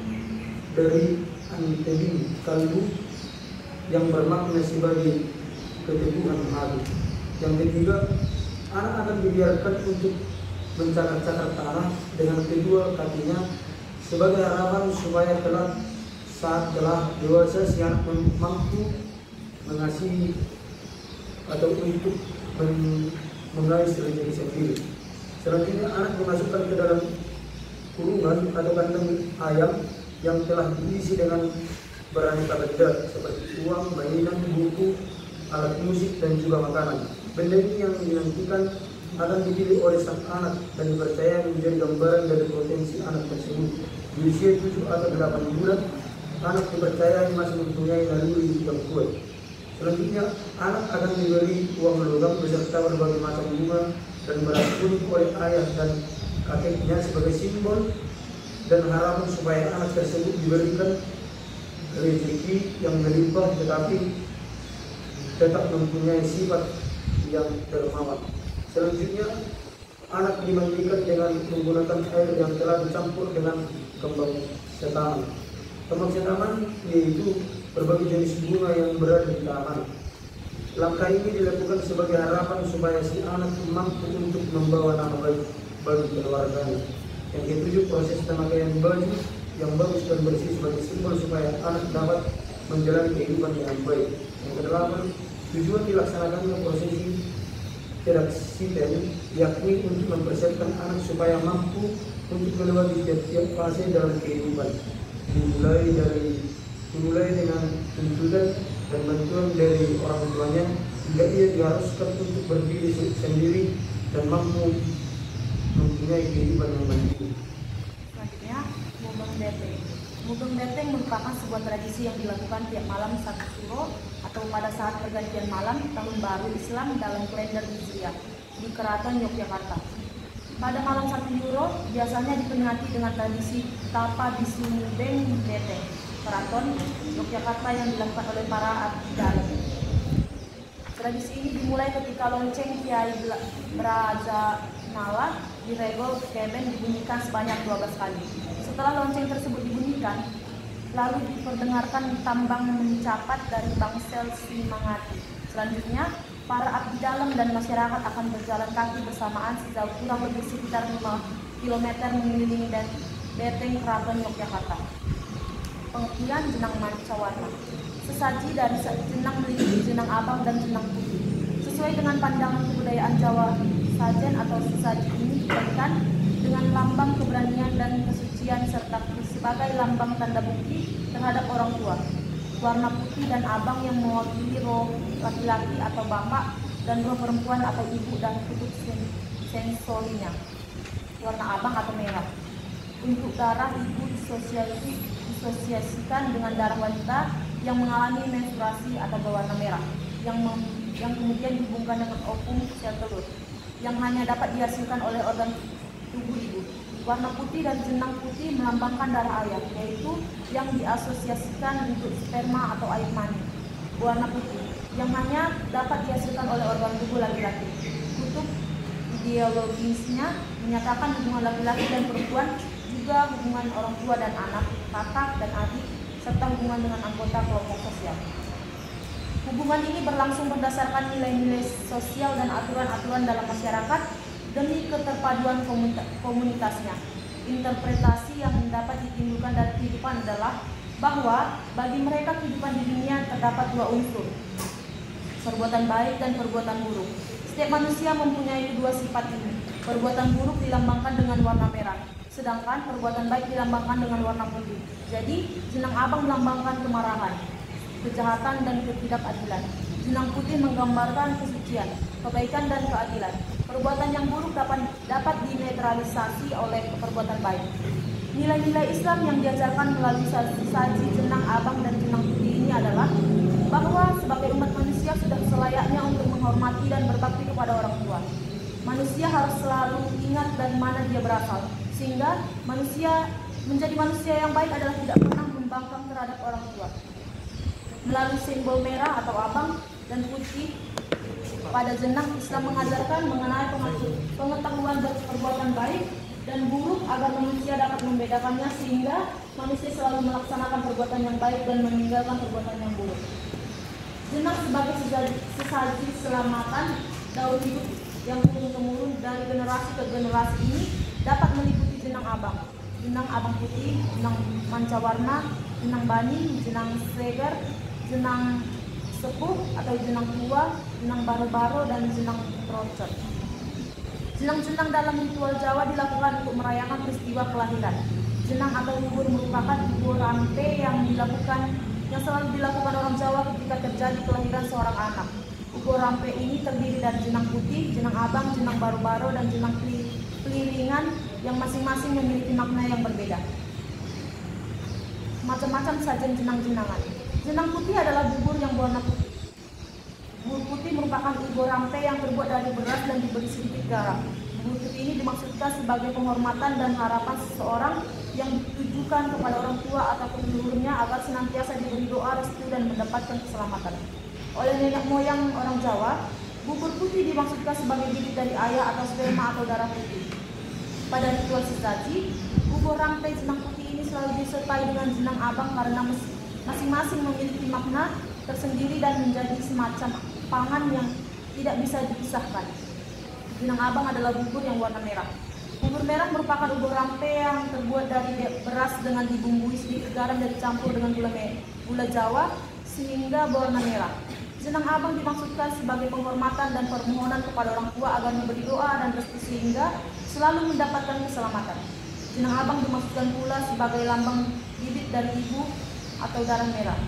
dari Antebi Kalbu yang bermakna sebagai keteguhan hati. Yang ketiga, anak akan dibiarkan untuk mencakar-cakar tanah dengan kedua kakinya sebagai harapan supaya kelak saat telah dewasa si anak mampu mengasihi atau untuk mengais rezeki sendiri. Selanjutnya, anak dimasukkan ke dalam kurungan atau kandang ayam yang telah diisi dengan beraneka benda seperti uang, mainan, buku, alat musik, dan juga makanan. Benda ini yang dinantikan akan dipilih oleh sang anak dan dipercaya menjadi gambaran dari potensi anak tersebut. Di usia 7 atau 8 bulan, anak dipercaya masih mempunyai naluri yang kuat. Selanjutnya, anak akan diberi uang logam beserta berbagai macam bunga dan beras kuning oleh ayah dan kakeknya sebagai simbol dan harapan supaya anak tersebut diberikan rezeki yang melimpah tetapi tetap mempunyai sifat yang dermawan. Selanjutnya, anak dimandikan dengan menggunakan air yang telah dicampur dengan kembang setaman. Kembang setaman yaitu berbagai jenis bunga yang berada di taman. Langkah ini dilakukan sebagai harapan supaya si anak mampu untuk membawa nama baik bagi keluarganya. Yang ketujuh, proses pemakaian baju yang bagus dan bersih sebagai simbol supaya anak dapat menjalani kehidupan yang baik. Yang kedelapan, tujuan dilaksanakannya prosesi Tereksiden yakni untuk mempersiapkan anak supaya mampu untuk melewati tiap-tiap fase dalam kehidupan, dimulai dengan tuntutan dan bantuan dari orang tuanya hingga ia diharuskan untuk berdiri sendiri dan mampu mempunyai kehidupan yang mandiri. Selanjutnya, Mugeng Deteng. Mugeng Deteng merupakan sebuah tradisi yang dilakukan tiap malam 1 Suro atau pada saat pergantian malam Tahun Baru Islam dalam kalender Hijriah di Keraton Yogyakarta. Pada malam 1 Suro biasanya diperingati dengan tradisi Tapa Bisu Mugeng Deteng Keraton Yogyakarta yang dilakukan oleh para abdi dalam. Tradisi ini dimulai ketika lonceng Kiai Braja Nala di Regol Keben dibunyikan sebanyak 12 kali. Setelah lonceng tersebut dibunyikan, lalu diperdengarkan tambang mencapat dari bangsel Simangati. Selanjutnya, para abdi dalam dan masyarakat akan berjalan kaki bersamaan sejauh kurang lebih sekitar 5 km mengelilingi dan Beteng Keraton Yogyakarta. Pengertian jenang mancawarna. Sesaji dari jenang meliputi jenang abang dan jenang putih. Sesuai dengan pandangan kebudayaan Jawa, sajen atau sesaji ini dikaitkan dengan lambang keberanian dan kesucian serta sebagai lambang tanda bukti terhadap orang tua. Warna putih dan abang yang mewakili roh laki-laki atau bapak dan roh perempuan atau ibu dan kutub sensorinya. Warna abang atau merah. Untuk darah ibu disosiasikan dengan darah wanita yang mengalami menstruasi atau berwarna merah yang kemudian dihubungkan dengan ovum sel telur yang hanya dapat dihasilkan oleh organ tubuh ibu. Warna putih dan jenang putih melambangkan darah ayah, yaitu yang diasosiasikan untuk sperma atau air mani. Warna putih yang hanya dapat dihasilkan oleh organ tubuh laki-laki. Kutub ideologisnya menyatakan hubungan laki-laki dan perempuan, juga hubungan orang tua dan anak, kakak dan adik, serta hubungan dengan anggota kelompok sosial. Hubungan ini berlangsung berdasarkan nilai-nilai sosial dan aturan-aturan dalam masyarakat demi keterpaduan komunitasnya. Interpretasi yang dapat ditimbulkan dari kehidupan adalah bahwa bagi mereka kehidupan di dunia terdapat 2 unsur, perbuatan baik dan perbuatan buruk. Setiap manusia mempunyai kedua sifat ini. Perbuatan buruk dilambangkan dengan warna merah, sedangkan perbuatan baik dilambangkan dengan warna putih. Jadi, jenang abang melambangkan kemarahan, kejahatan dan ketidakadilan. Jenang putih menggambarkan kesucian, kebaikan dan keadilan. Perbuatan yang buruk dapat dinetralisasi oleh perbuatan baik. Nilai-nilai Islam yang diajarkan melalui saji jenang abang dan jenang putih ini adalah bahwa sebagai umat manusia sudah selayaknya untuk menghormati dan berbakti kepada orang tua. Manusia harus selalu ingat dari mana dia berasal, sehingga menjadi manusia yang baik adalah tidak pernah membangkang terhadap orang tua. Melalui simbol merah atau abang dan putih pada jenang, Islam mengajarkan mengenai pengetahuan perbuatan baik dan buruk agar manusia dapat membedakannya, sehingga manusia selalu melaksanakan perbuatan yang baik dan meninggalkan perbuatan yang buruk. Jenang sebagai sesaji selamatan daun hidup yang turun-temurun dari generasi ke generasi ini dapat meliputi jenang abang putih, jenang mancawarna, jenang bani, jenang seger, jenang sepuh atau jenang tua, jenang baro-baro, dan jenang procot. Jenang-jenang dalam ritual Jawa dilakukan untuk merayakan peristiwa kelahiran. Jenang atau ubur merupakan ubur rampe yang selalu dilakukan orang Jawa ketika terjadi kelahiran seorang anak. Ubur rampe ini terdiri dari jenang putih, jenang abang, jenang baro-baro, dan jenang peliringan yang masing-masing memiliki makna yang berbeda. Macam-macam sajian jenang-jenangan. Jenang putih adalah bubur yang berwarna putih. Bubur putih merupakan ubur rampe yang terbuat dari beras dan diberi sedikit garam. Bubur putih ini dimaksudkan sebagai penghormatan dan harapan seseorang yang ditujukan kepada orang tua ataupun leluhurnya agar senantiasa diberi doa, restu, dan mendapatkan keselamatan. Oleh nenek moyang orang Jawa, bubur putih dimaksudkan sebagai bibit dari ayah atau sperma atau darah putih. Pada ritual sesaji, bubur rampe jenang putih ini selalu disertai dengan jenang abang karena masing-masing memiliki makna tersendiri dan menjadi semacam pangan yang tidak bisa dipisahkan. Jenang abang adalah bubur yang warna merah. Bubur merah merupakan ubur rampe yang terbuat dari beras dengan dibumbui sedikit garam dan dicampur dengan gula Jawa sehingga berwarna merah. Jenang abang dimaksudkan sebagai penghormatan dan permohonan kepada orang tua agar memberi doa dan restu sehingga selalu mendapatkan keselamatan. Jenang abang dimaksudkan pula sebagai lambang bibit dari ibu atau darah merah.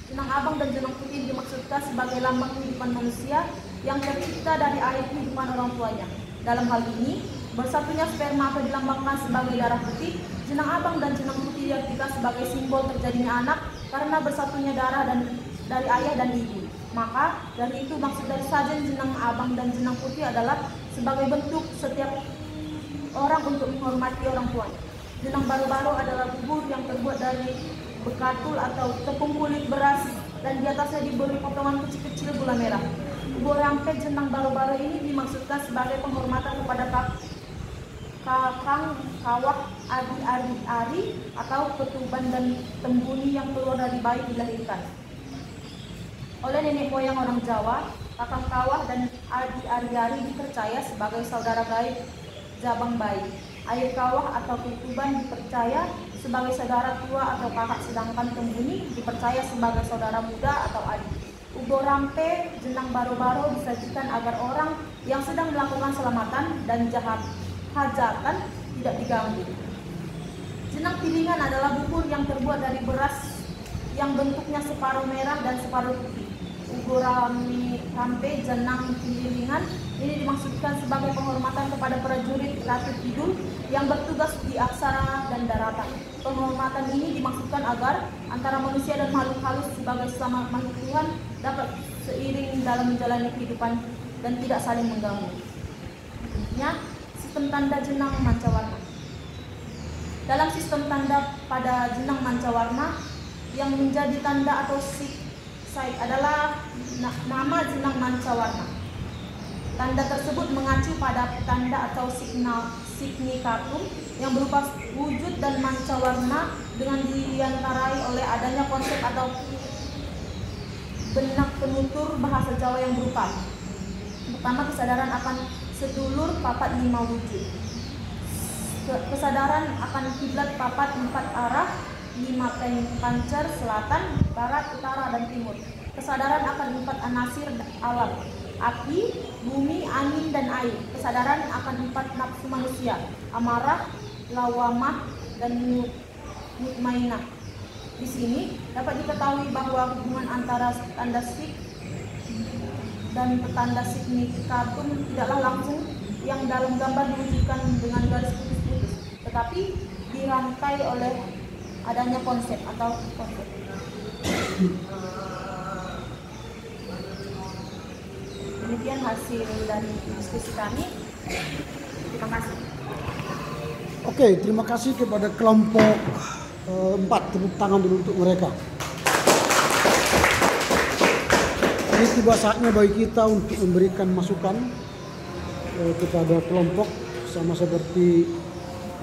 Jenang abang dan jenang putih dimaksudkan sebagai lambang kehidupan manusia yang tercipta dari air kehidupan orang tuanya. Dalam hal ini, bersatunya sperma atau dilambangkan sebagai darah putih, jenang abang dan jenang putih diartikan sebagai simbol terjadinya anak karena bersatunya darah dan dari ayah dan ibu. Maka dari itu maksud dari sajen jenang abang dan jenang putih adalah sebagai bentuk setiap orang untuk menghormati orang tuanya. Jenang baru-baru adalah bubur yang terbuat dari bekatul atau tepung kulit beras dan di atasnya diberi potongan kecil-kecil gula merah. Bubur rampe jenang baru-baru ini dimaksudkan sebagai penghormatan kepada kakang, kawah, ari atau ketuban dan tembuni yang keluar dari bayi dilahirkan. Oleh nenek moyang orang Jawa, kakang kawah dan ari dipercaya sebagai saudara gaib jabang bayi. Air kawah atau ketuban dipercaya sebagai saudara tua atau kakak, sedangkan tembuni dipercaya sebagai saudara muda atau adik. Ubo rampe jenang baru-baru disajikan agar orang yang sedang melakukan selamatan dan hajatan tidak diganggu. Jenang piringan adalah bubur yang terbuat dari beras yang bentuknya separuh merah dan separuh putih. Ubo rampe jenang piringan ini dimaksudkan sebagai penghormatan kepada prajurit Ratu Kidul yang bertugas di aksara dan daratan. Penghormatan ini dimaksudkan agar antara manusia dan makhluk halus sebagai sesama makhluk Tuhan dapat seiring dalam menjalani kehidupan dan tidak saling mengganggu. Selanjutnya, sistem tanda jenang mancawarna. Dalam sistem tanda pada jenang mancawarna, yang menjadi tanda atau sign adalah nama jenang mancawarna. Tanda tersebut mengacu pada tanda atau signikatum yang berupa wujud dan mancawarna dengan diantarai oleh adanya konsep atau benak penutur bahasa Jawa yang berupa: pertama, kesadaran akan sedulur papat 5 wujud, kesadaran akan kiblat papat 4 arah 5 pancar selatan, barat, utara, dan timur, kesadaran akan 4 anasir alam: api, bumi, angin, dan air, kesadaran akan 4 nafsu manusia: amarah, lawamah, dan mutmainah. Di sini dapat diketahui bahwa hubungan antara tanda sik dan tanda signikatum tidaklah langsung yang dalam gambar diwujudkan dengan garis putus-putus, tetapi dirangkai oleh adanya konsep atau konsep. Demikian hasil dari diskusi kami. Terima kasih. Oke, terima kasih kepada kelompok 4. Tepuk tangan dulu untuk mereka. Ini tiba saatnya bagi kita untuk memberikan masukan kepada kelompok. Sama seperti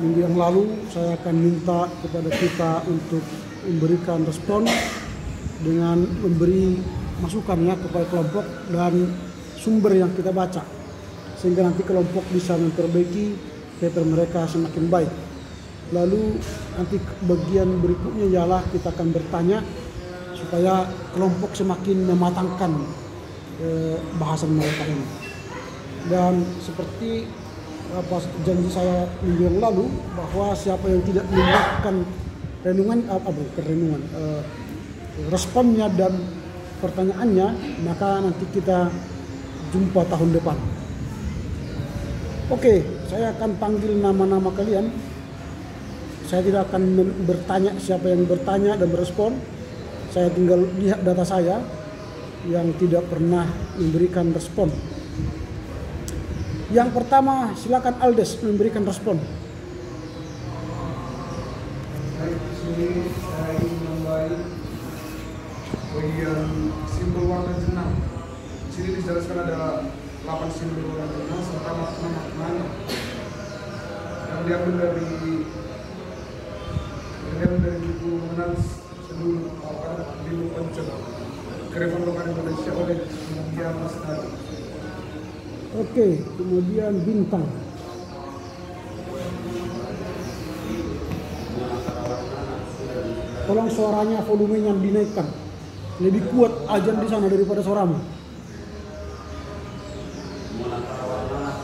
minggu yang lalu, saya akan minta kepada kita untuk memberikan respon dengan memberi masukan ya kepada kelompok dan sumber yang kita baca, sehingga nanti kelompok bisa memperbaiki paper mereka semakin baik. Lalu nanti bagian berikutnya ialah kita akan bertanya supaya kelompok semakin mematangkan bahasan mereka ini. Dan seperti janji saya minggu yang lalu, bahwa siapa yang tidak melakukan responnya dan pertanyaannya, maka nanti kita jumpa tahun depan. Oke, saya akan panggil nama-nama kalian. Saya tidak akan bertanya siapa yang bertanya dan merespon. Saya tinggal lihat data saya yang tidak pernah memberikan respon. Yang pertama, silakan Aldes memberikan respon. Baik, di sini saya ingin menambah bagian simbol warna jenang. Di sini dijelaskan ada 8 simbol warna jenang serta makna-maknanya yang diambil dari buku mengenal sedulur papat Bimo Poncok Kereman Lokal Indonesia oleh Muhammad Lestari. Oke, kemudian Bintang. Tolong suaranya, volumenya dinaikkan. Lebih kuat ajan di sana daripada suaramu.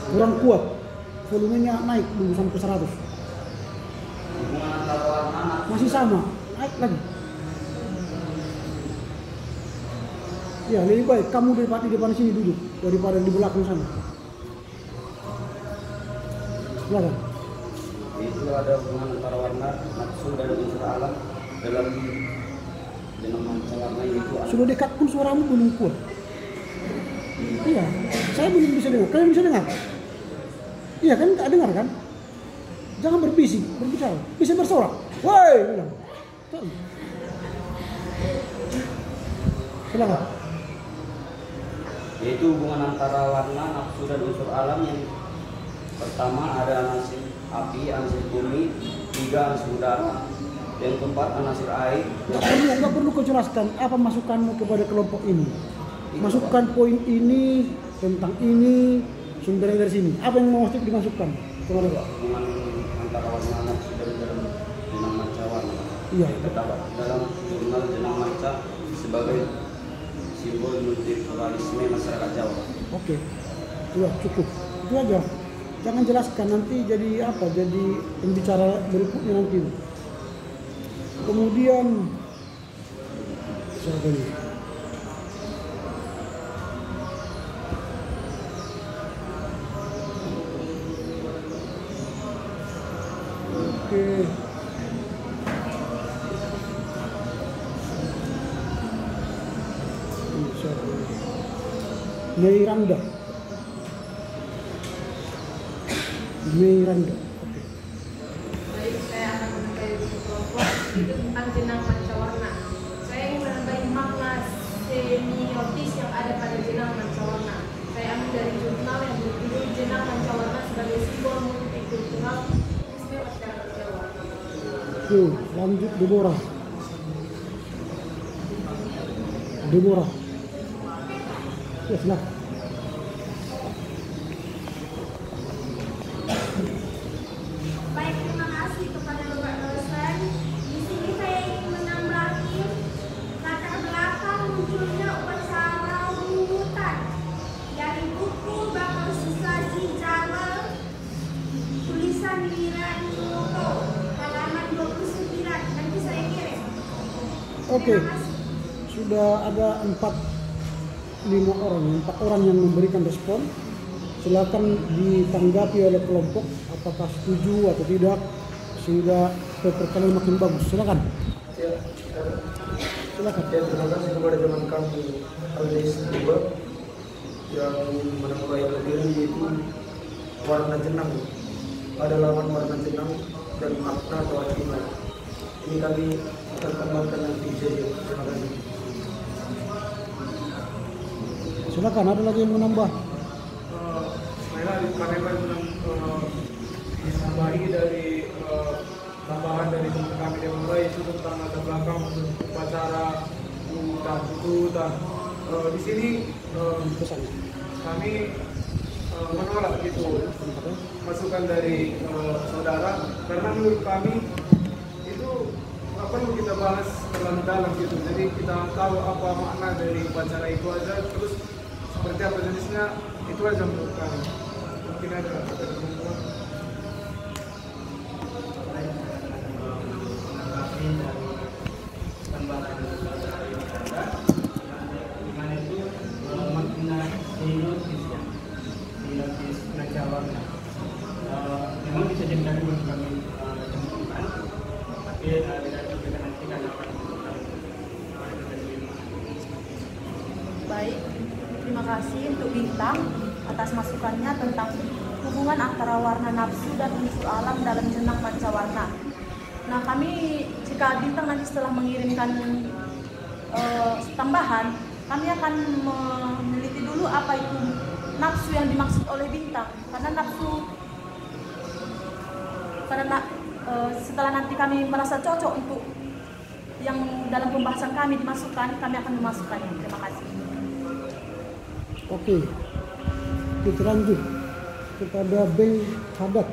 Kurang kuat. Volumenya naik dulu sampai 100. Masih sama, naik lagi. Ya, lebih baik kamu daripada di depan sini duduk daripada di belakang sana. Silakan. Itu ada hubungan antara warna, nafsu dan unsur alam dalam jenang manca warna itu. Sudah dekat pun suaramu belum kuat. Iya, saya belum bisa dengar. Kalian bisa dengar? Iya kan, tak dengar kan? Jangan berbisik, berbicara. Bisa bersorak. Woi, bilang. Silakan. Yaitu hubungan antara warna, nafsu dan unsur alam yang pertama ada anasir api, anasir bumi, 3 anasir udara, yang keempat anasir air. Nggak perlu kau jelaskan apa masukanmu kepada kelompok ini. Masukkan poin ini tentang ini sumbernya dari sini. Apa yang mau dimasukkan? Coba lihat. Hubungan antara warna, nafsu dan jenang manca warna. Iya. Terdapat dalam jurnal jenang manca sebagai simbol multipluralisme masyarakat Jawa. Oke, ya cukup. Itu aja. Jangan jelaskan nanti jadi apa? Jadi pembicara berikutnya nanti. Kemudian siapa ini? Oke. Meiranda. Oke. Baik, saya akan menambahi kelompok itu tentang jenang manca warna. Saya ingin menambahi makna semiotis yang ada pada jenang manca warna. Saya ambil dari jurnal yang berjudul Jenang Manca Warna sebagai simbol multikultural masyarakat Jawa. Oke, lanjut Deborah. Ya, silakan. Baik, terima kasih kepada Bapak dosen. Di sini saya ingin menambahi latar belakang munculnya upacara pungutan dari buku Bakal Sesaji Jawa tulisan Wiranto halaman 29. Nanti saya kirim. Oke. Terima kasih. Sudah ada 4 orang yang memberikan respon. Silakan ditanggapi oleh kelompok apakah setuju atau tidak sehingga paper kalian makin bagus. Silakan. Ya, Silakan. ya, terima kasih kepada teman kami Aldis juga yang menambahi materi yaitu warna jenang. Ada lawan warna jenang dan makna atau artinya. Ini kami akan kembangkan nanti saja. Terima kasih. Silakan, ada lagi yang menambah. Saya kami ditambahi dari tambahan dari teman kami yang mulai itu tentang latar belakang upacara pungutan. Di sini kami menolak gitu masukan dari saudara karena menurut kami itu perlu kita bahas terlalu dalam gitu. Jadi kita tahu apa makna dari upacara itu aja, terus seperti apa jenisnya itu aja menurut kami. Mungkin ada teman-teman. Memang bisa jadi tadi untuk kami temukan, tapi tidak kita nantikan akan Baik, terima kasih untuk Bintang atas masukannya tentang hubungan antara warna nafsu dan unsur alam dalam jenang manca warna. Nah, kami jika Bintang nanti setelah mengirimkan tambahan, kami akan meneliti dulu apa itu nafsu yang dimaksud oleh Bintang, setelah nanti kami merasa cocok untuk yang dalam pembahasan kami dimasukkan, kami akan memasukkannya. Terima kasih. Oke. Kita lanjut kepada Beng Hadat.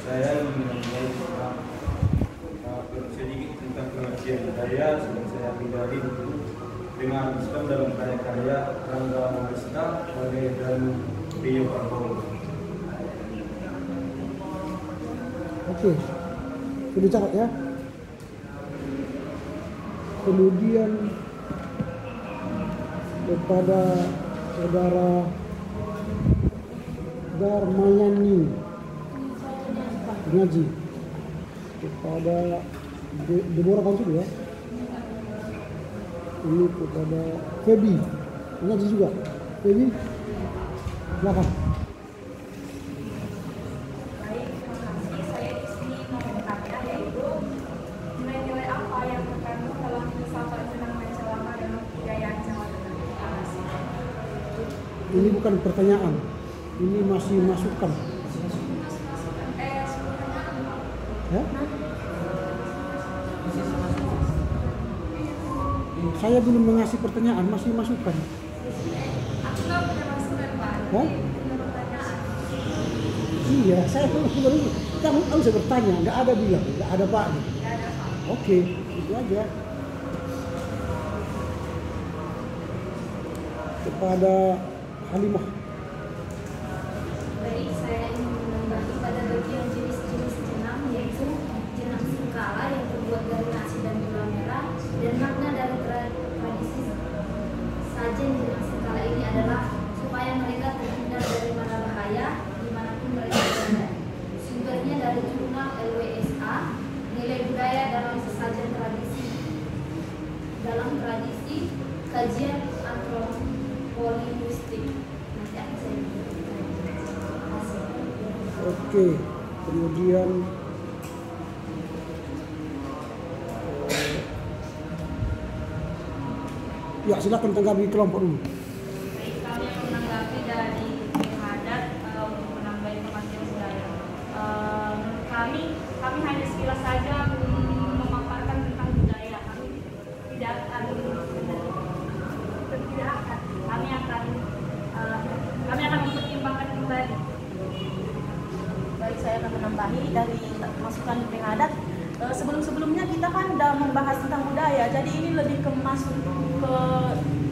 Saya ingin menyampaikan sedikit tentang pengertian karya sedang saya pribadi dengan Islam dalam karya-karya Rangga Mahesta sebagai dan Rio Prabowo. Oke. Sudah catat ya? Kemudian kepada saudara Darmayani Ngaji, kepada Deborah Pansu ya. Ini kepada Febi Ngaji juga. Febi, silakan. Baik, terima kasih. Saya di sini mau bertanya, yaitu nilai-nilai apa yang terkandung dalam filsafat jenang mencela dalam kebudayaan Jawa Tengah. Terima kasih. Ini bukan pertanyaan, ini masih masukan. Ya? Saya belum mengasih pertanyaan, masih masukan. Aku nggak punya masukan, Pak. Hah? Punya pertanyaan. Iya, saya baru kamu harus bertanya, nggak ada bilang, nggak ada Pak. Nggak ada, Pak. Oke, itu aja. Kepada Halimah. Baik, saya ingin menambahkan pada bagian jenis-jenis jenang, yaitu jenang singkala yang terbuat dari nasi dan gula merah, dan makna dari tradisi sajen jenang singkala ini adalah supaya mereka terhindar dari mara bahaya dimanapun mereka berada. Sumbernya dari jurnal LWSA, nilai budaya dalam sesajen tradisi kajian antropolinguistik. Nanti akan saya Oke, kemudian ya silakan tanggapi kelompok dulu. Baik, kami menanggapi dari Hadat untuk menambah informasi yang sudah ada. Kami hanya sekilas saja memaparkan tentang budaya. Kami tidak akan mempertimbangkan kembali. Baik, saya akan menambahi dari masukan Hadat. Sebelum-sebelumnya kita kan sudah membahas tentang budaya, jadi ini lebih ke masuk ke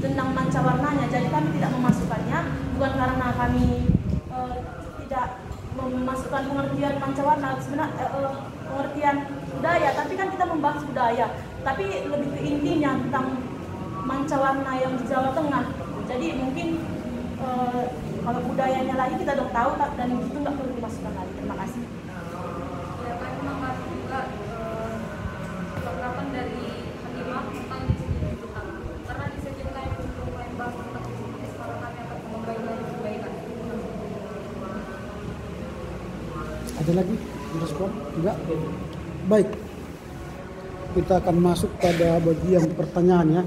jenang mancawarnanya. Jadi kami tidak memasukkannya bukan karena kami tidak memasukkan pengertian mancawarna, sebenarnya pengertian budaya, tapi kan kita membahas budaya, tapi lebih ke intinya tentang mancawarna yang di Jawa Tengah. Jadi mungkin kalau budayanya lagi kita udah tahu dan itu nggak perlu dimasukkan lagi. Terima kasih. Ya, kan mengambil juga penerapan dari Halimah tentang disiplin Tuhan. Karena disiplin lain untuk lain bahasa tentang disiplin kesepakatan yang akan memperbaiki kebaikan. Ada lagi respon? Tidak? Baik. Kita akan masuk pada bagian pertanyaannya.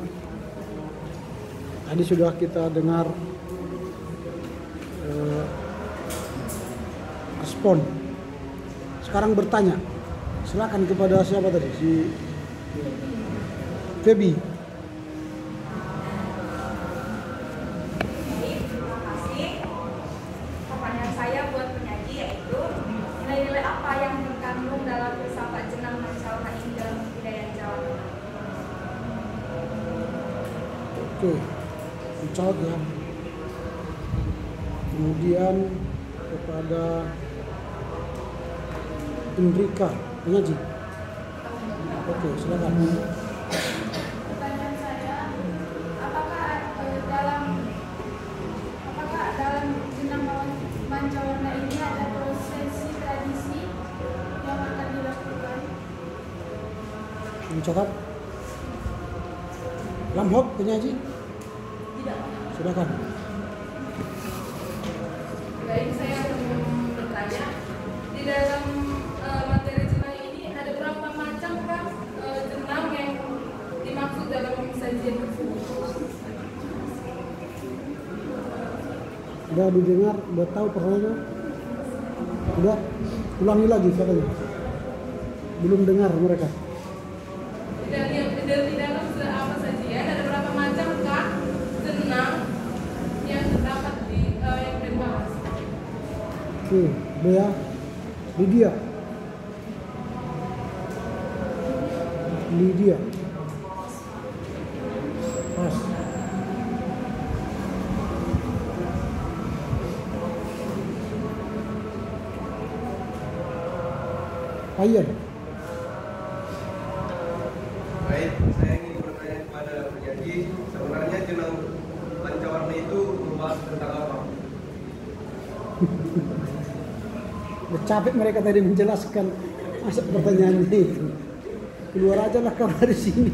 Tadi sudah kita dengar respon. Sekarang bertanya. Silakan kepada siapa tadi? Si Febi. Baik, terima kasih. Pertanyaan saya buat penyaji yaitu nilai-nilai apa yang terkandung dalam filsafat jenang mencela ini dalam budaya Jawa Tengah? Oke. Dicaut ya. Kemudian kepada Indrika penyaji. Oke, silakan. Pertanyaan saya, apakah dalam jenang mancawarna ini ada prosesi tradisi yang akan dilakukan? Mencatat. Lamhot penyaji. Tidak. Silakan. Baik, saya akan bertanya, di dalam materi jenang ini ada berapa macam kah jenang yang dimaksud dalam sajian tersebut? Udah didengar, udah tahu pertanyaannya? Udah, ulangi lagi katanya. Belum dengar mereka. Di dalam apa sajian ada berapa macam kah jenang yang terdapat di yang dibahas? Oke, Bea, Lydia. Pas. Ayan. Baik, saya ingin bertanya membahas tentang apa? Capek mereka tadi menjelaskan masa pertanyaannya itu. Keluar aja lah kau dari sini.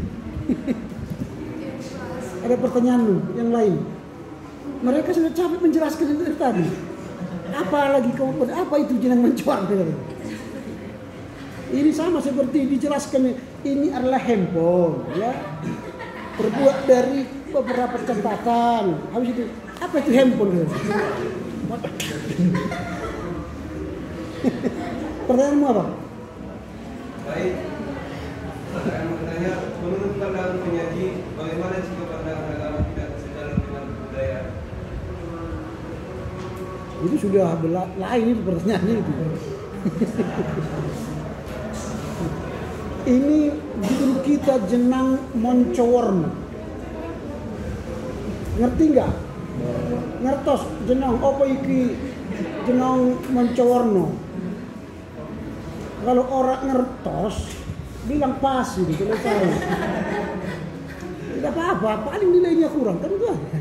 Ada pertanyaan yang lain. Mereka sudah capek menjelaskan itu dari tadi. Apa itu jenang mencuat? Ini sama seperti dijelaskan, ini adalah handphone, ya, terbuat dari beberapa cetakan. Habis itu, apa itu handphone? Pertanyaanmu apa? Baik, saya mau bertanya, menurut pandangan penyaji, bagaimana jika pandangan agama tidak sejalan dengan budaya? Itu sudah lain itu pertanyaannya itu. Ini judul kita jenang Moncowarno. Ngerti nggak? Ngertos jenang apa iki jenang Moncowarno? Kalau orang ngertos bilang pas itu selesai. Tidak apa-apa, paling nilainya kurang kan itu aja.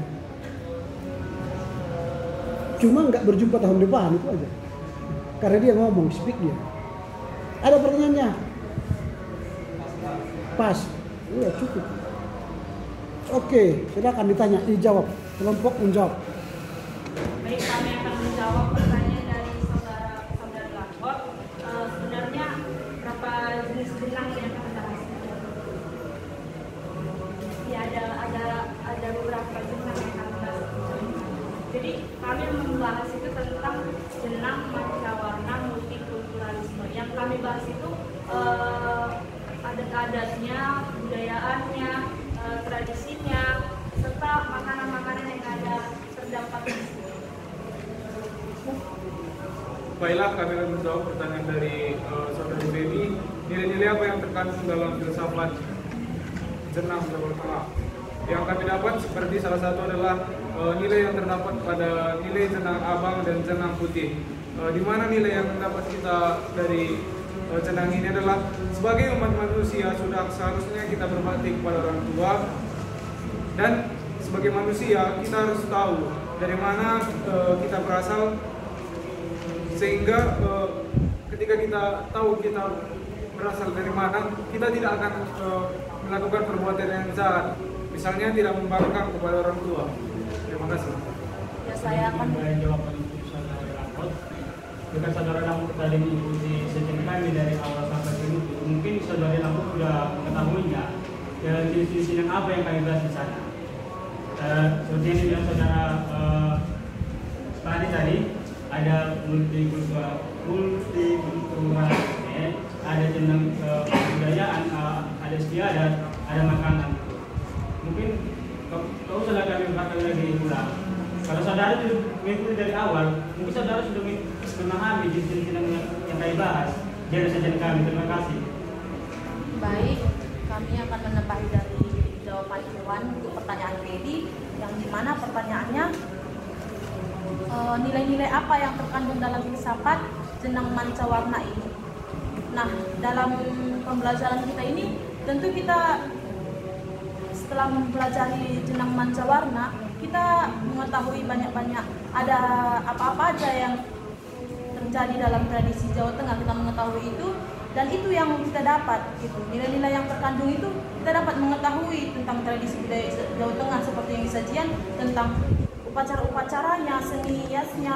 Cuma nggak berjumpa tahun depan itu aja. Karena dia ngomong, speak dia. Ada pertanyaannya? Pas. Iya cukup. Oke, silakan ditanya, dijawab. Kelompok menjawab. Baik, kami akan menjawab pertanyaan dari saudara lapor. Sebenarnya berapa jenis benang yang kami bahas? Ya, ada beberapa benang yang kami bahas. Jadi kami membahas itu tentang jenang mancawarna multikulturalisme. Yang kami bahas itu adat-adatnya, budayaannya, tradisinya, serta makanan-makanan yang ada terdapat di sini. Baiklah, kami akan menjawab pertanyaan dari saudara Bu Devi. Nilai-nilai apa yang terkandung dalam filsafat jenang Jawa Tengah? Yang kami dapat seperti salah satu adalah nilai yang terdapat pada nilai jenang abang dan jenang putih. Di mana nilai yang dapat kita dari jenang ini adalah sebagai umat manusia sudah seharusnya kita berbakti kepada orang tua, dan sebagai manusia kita harus tahu dari mana kita berasal, sehingga ketika kita tahu kita berasal dari mana, kita tidak akan melakukan perbuatan yang jahat, misalnya tidak membangkang kepada orang tua. Terima kasih. Ya, saya akan menjawab saudara Rapot. Jika saudara Rapot tadi mengikuti sesi kami dari awal sampai sini, mungkin saudara Rapot sudah mengetahuinya jenis-jenis yang apa yang kami bahas di sana. Seperti yang dibilang saudara tadi ada multikulturalisme, ada jenang kebudayaan, ada istiadat, ada makanan. Mungkin kau sudah kami berkata lagi ulang. Kalau saudara sudah mengikuti dari awal, mungkin saudara sudah memahami jenis-jenis yang kami bahas. Jadi saja kami, terima kasih. baik, kami akan menambahi dari jawaban Iwan untuk pertanyaan Dedi, yang dimana pertanyaannya nilai-nilai apa yang terkandung dalam filsafat jenang mancawarna ini. Nah, dalam pembelajaran kita ini tentu kita setelah mempelajari jenang mancawarna, kita mengetahui banyak-banyak ada apa-apa aja yang terjadi dalam tradisi Jawa Tengah, kita mengetahui itu, dan itu yang kita dapat gitu. Nilai-nilai yang terkandung itu kita dapat mengetahui tentang tradisi budaya Jawa Tengah seperti yang disajian, tentang upacara-upacaranya, seni hiasnya,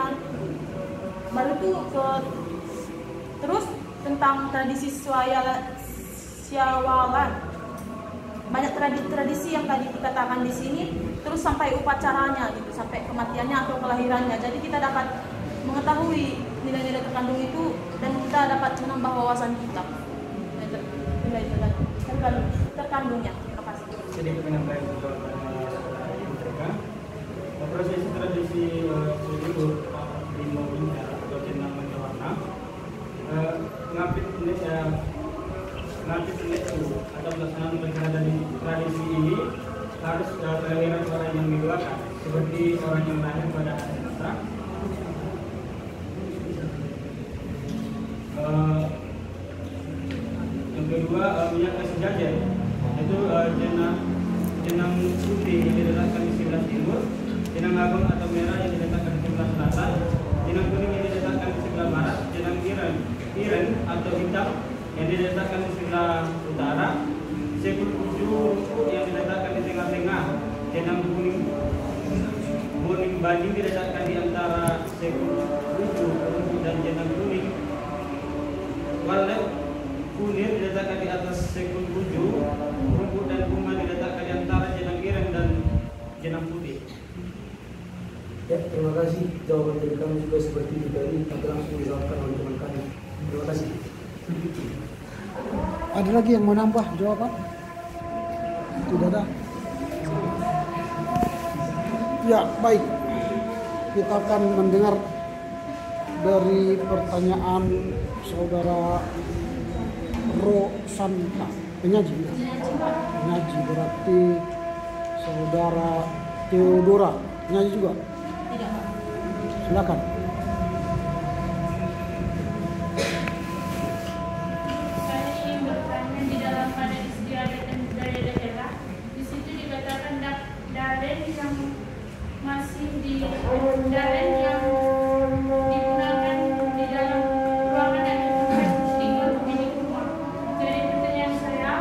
baru itu terus tentang tradisi syawalan. Banyak tradisi yang tadi dikatakan di sini, terus sampai upacaranya gitu, sampai kematiannya atau kelahirannya. Jadi kita dapat mengetahui nilai-nilai terkandung itu dan kita dapat menambah wawasan kita. Nilai terkandungnya. Terima kasih. Sedikit menyampaikan mereka. Prosesi tradisi leluhur Limo Binjar atau jenang mancawarna ngapit itu atau pelaksanaan upacara dari tradisi ini harus kelahiran orang yang didoakan, seperti orang yang lahir pada hari Selasa. Yang kedua, minyak sejajar, itu jenang putih yang diletakkan di sebelah timur, jenang agung atau merah yang diletakkan di sebelah selatan, jenang kuning yang diletakkan di sebelah barat, jenang ireng atau hitam yang diletakkan di sebelah utara, sekul rumput yang diletakkan di tengah-tengah, jenang kuning banding diletakkan di antara sekul rumput dan jenang kuning, walet kunir diletakkan di atas sekul rumput dan bunga diletakkan di antara jenang ireng dan jenang putih. Ya, terima kasih. Jawaban dari kami juga seperti itu tadi, tapi langsung dijawabkan oleh teman kami. Terima kasih. Ada lagi yang mau nambah jawaban? Tidak ada. Ya, baik. Kita akan mendengar dari pertanyaan saudara Rosanta, penyaji. Penyaji berarti saudara Theodora, penyaji juga. Tidak. Silakan. Saya ingin bertanya di dalam pada istiadat dan budaya daerah, di situ dikatakan dalen yang masih di dalen yang digunakan di dalam ruangan dan tinggal pemilik rumah. Jadi pertanyaan saya,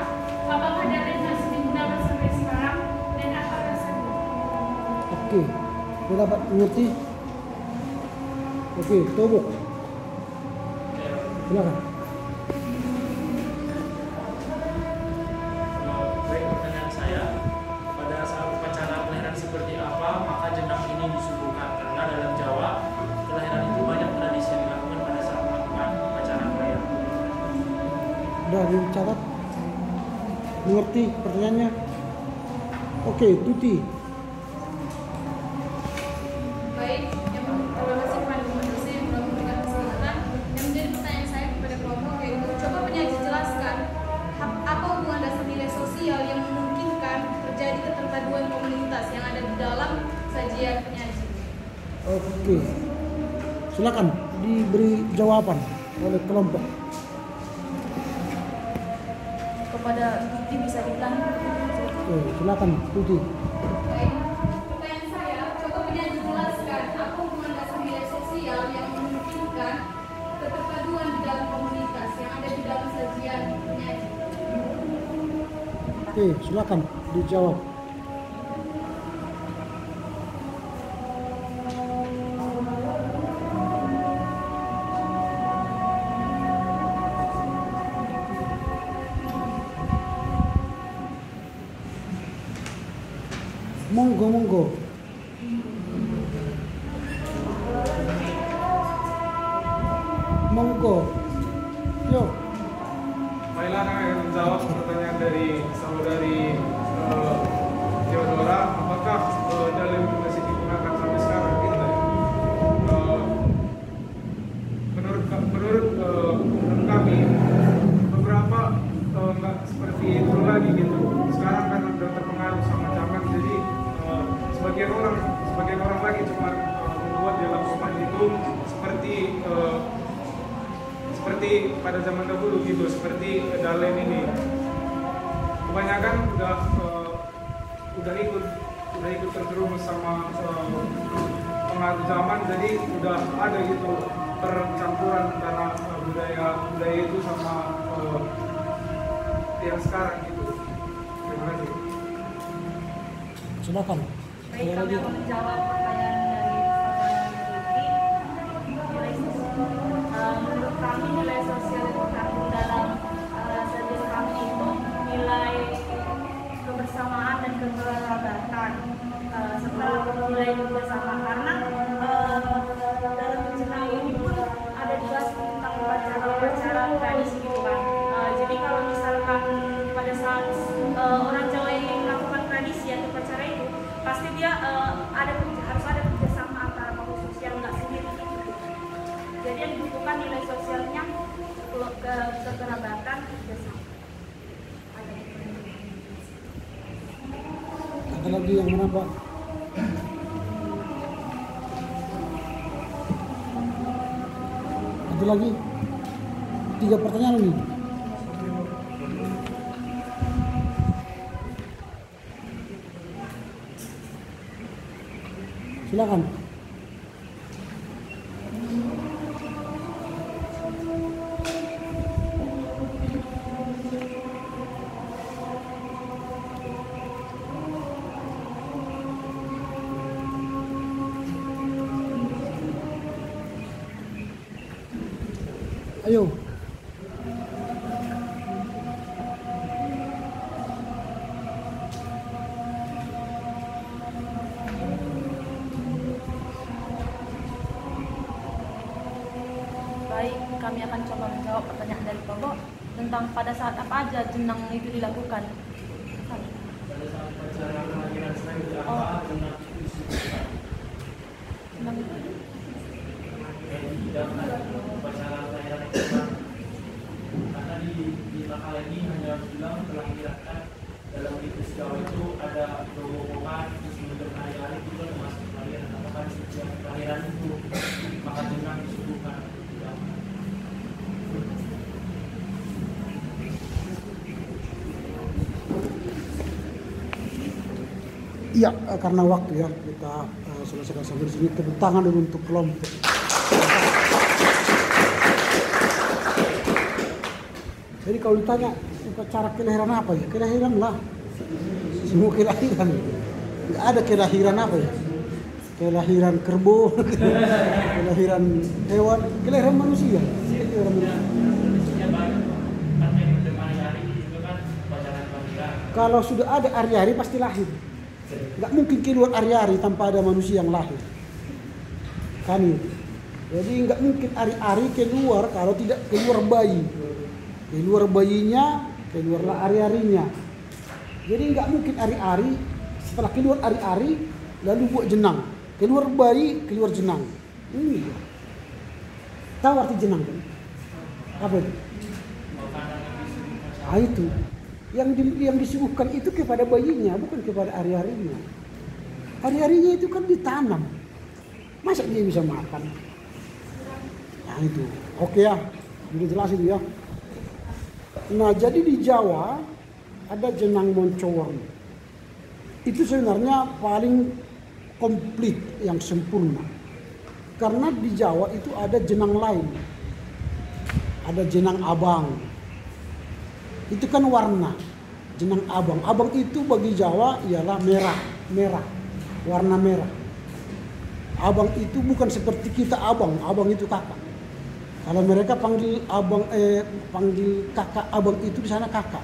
apakah dalen masih digunakan sampai sekarang dan apa rasanya? Oke, sudah dapat mengerti? Oke, Tobok. Silakan. Baik, pertanyaan saya, pada saat upacara kelahiran seperti apa maka jenang ini disuguhkan? Karena dalam Jawa kelahiran itu banyak tradisi yang dilakukan pada saat melakukan upacara kelahiran. Sudah dicatat? Mengerti pertanyaannya? Oke, Tuti. Baik, terima kasih kepada teman dosen yang telah memberikan kesempatan. Yang menjadi pertanyaan saya kepada kelompok yaitu, coba penyaji jelaskan apa hubungan dasar nilai sosial yang memungkinkan terjadi keterpaduan komunitas yang ada di dalam sajian penyaji. Oke. Silakan diberi jawaban oleh kelompok. Kepada Tuti bisa dibilang. Oke, silakan Tuti. Baik, pertanyaan saya, coba penyaji jelaskan apa hubungan dasar nilai sosial yang memungkinkan keterpaduan di dalam komunitas yang ada di dalam sajian penyaji. Oke, silakan dijawab. Monggo, monggo. Monggo. Yuk. Baiklah, kami akan menjawab pertanyaan dari saudari Theodora. Apakah dalil masih digunakan sampai sekarang? Gitu, menurut kami beberapa nggak seperti itu lagi gitu. Sekarang kan udah terpengaruh sama zaman, jadi sebagian orang lagi cuma membuat dalam rumah itu seperti pada zaman dahulu gitu, seperti dalen ini. Kebanyakan udah ikut terjerumus sama pengaruh zaman, jadi udah ada gitu percampuran antara budaya itu sama yang sekarang gitu. Terima kasih. Silakan. Baik, kami akan menjawab pertanyaan dari saudara Tuti. Menurut kami nilai sosial yang terkandung dalam sajian kami itu nilai kebersamaan dan kekerabatan serta nilai bersama, karena dalam jenang ini pun ada dibahas tentang upacara tradisi gitu kan. Jadi kalau misalkan pada saat orang Jawa ingin melakukan tradisi atau upacara itu, pasti dia harus ada kerjasama antara makhluk sosial, nggak sendiri gitu. Jadi yang dibutuhkan nilai sosialnya kekerabatan, kerjasama. Ada lagi yang menambah? Ada lagi? 3 pertanyaan ini. Silakan. Ayo. Baik, kami akan coba menjawab pertanyaan dari Bobo tentang pada saat apa aja jenang itu dilakukan. Pada saat upacara kelahiran saya di apa jenang itu disuguhkan. Jenang itu Jadi dapat upacara kelahiran itu karena di makalah ini hanya bilang kelahiran dalam ritus Jawa itu ada rombongan terus menurut hari-hari juga termasuk kelahiran apakah setiap kelahiran itu maka jenang disuguhkan. Iya, karena waktu ya kita selesaikan sampai di sini. Tepuk tangan dulu untuk kelompok. Jadi kalau ditanya upacara kelahiran apa ya? Kelahiran lah. Semua kelahiran. Nggak ada kelahiran apa ya? Kelahiran kerbau, kelahiran hewan, kelahiran manusia. Kelahiran manusia. Kalau sudah ada ari-ari pasti lahir. Nggak mungkin keluar ari-ari tanpa ada manusia yang lahir. Kan itu. Jadi nggak mungkin ari-ari keluar kalau tidak keluar bayi. Keluar bayinya, keluarlah ari-arinya. Jadi nggak mungkin ari-ari, setelah keluar ari-ari lalu buat jenang. Keluar bayi, keluar jenang. Ini dia. Tahu arti jenang kan? Apa itu? Ah, itu. Yang disuguhkan itu kepada bayinya, bukan kepada ari-arinya. Ari-arinya itu kan ditanam. Masa dia bisa makan? Nah itu. Oke ya, udah jelas itu ya. Nah jadi di Jawa ada jenang Moncowarno. Itu sebenarnya paling komplit, yang sempurna. Karena di Jawa itu ada jenang lain. Ada jenang abang. Itu kan warna, jenang abang. Abang itu bagi Jawa ialah merah, warna merah. Abang itu bukan seperti kita abang itu kakak. Kalau mereka panggil abang, panggil kakak abang itu di sana kakak.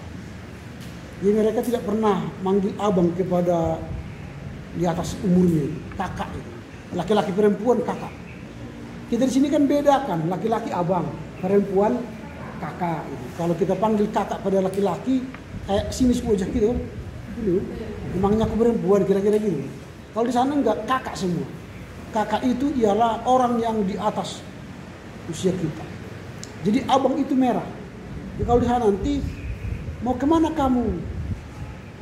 Jadi mereka tidak pernah manggil abang kepada di atas umurnya, kakak itu. Laki-laki perempuan kakak. Kita di sini kan bedakan, laki-laki abang, perempuan kakak. Gitu. Kalau kita panggil kakak pada laki-laki, kayak sinis wajah gitu, gitu. Emangnya aku perempuan kira-kira gitu. Kalau di sana enggak, kakak semua. Kakak itu ialah orang yang di atas usia kita. Jadi abang itu merah. Jadi kalau di sana nanti mau kemana kamu?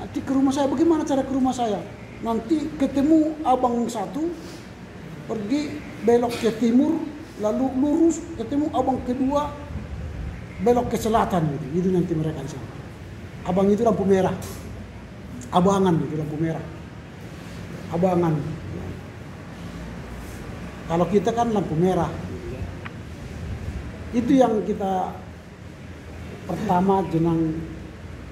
Nanti ke rumah saya. Bagaimana cara ke rumah saya? Nanti ketemu abang satu, pergi belok ke timur, lalu lurus ketemu abang kedua, belok ke selatan gitu. Itu nanti mereka di sana. Abang itu lampu merah. Abangan itu lampu merah. Abangan. Kalau kita kan lampu merah. Itu yang kita pertama jenang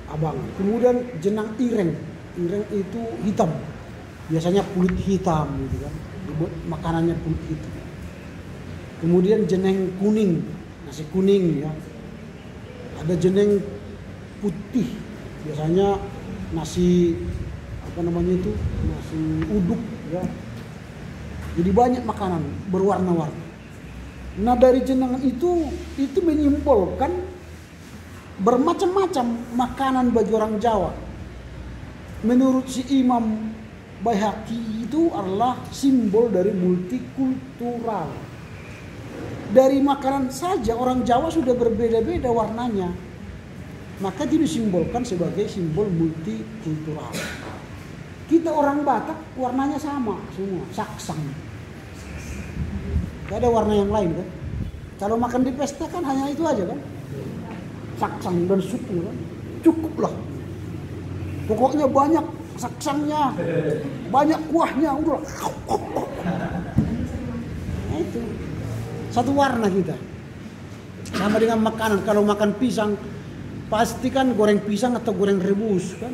abang. Kemudian jenang ireng. Ireng itu hitam. Biasanya kulit hitam gitu kan. Dibuat makanannya kulit hitam. Kemudian jeneng kuning, nasi kuning ya. Ada jeneng putih. Biasanya nasi apa namanya itu? Nasi uduk ya. Jadi banyak makanan berwarna-warni. Nah dari jenengan itu menyimbolkan bermacam-macam makanan bagi orang Jawa. Menurut si Imam Baihaqi itu adalah simbol dari multikultural. Dari makanan saja orang Jawa sudah berbeda-beda warnanya. Maka itu disimbolkan sebagai simbol multikultural. Kita orang Batak warnanya sama semua, saksang. Gak ada warna yang lain kan. Kalau makan di pesta kan hanya itu aja kan. Saksang dan suku kan. Cukup lah. Pokoknya banyak saksangnya, banyak kuahnya, udah. Nah, itu satu warna kita. Sama dengan makanan, kalau makan pisang pasti kan goreng pisang atau goreng rebus kan,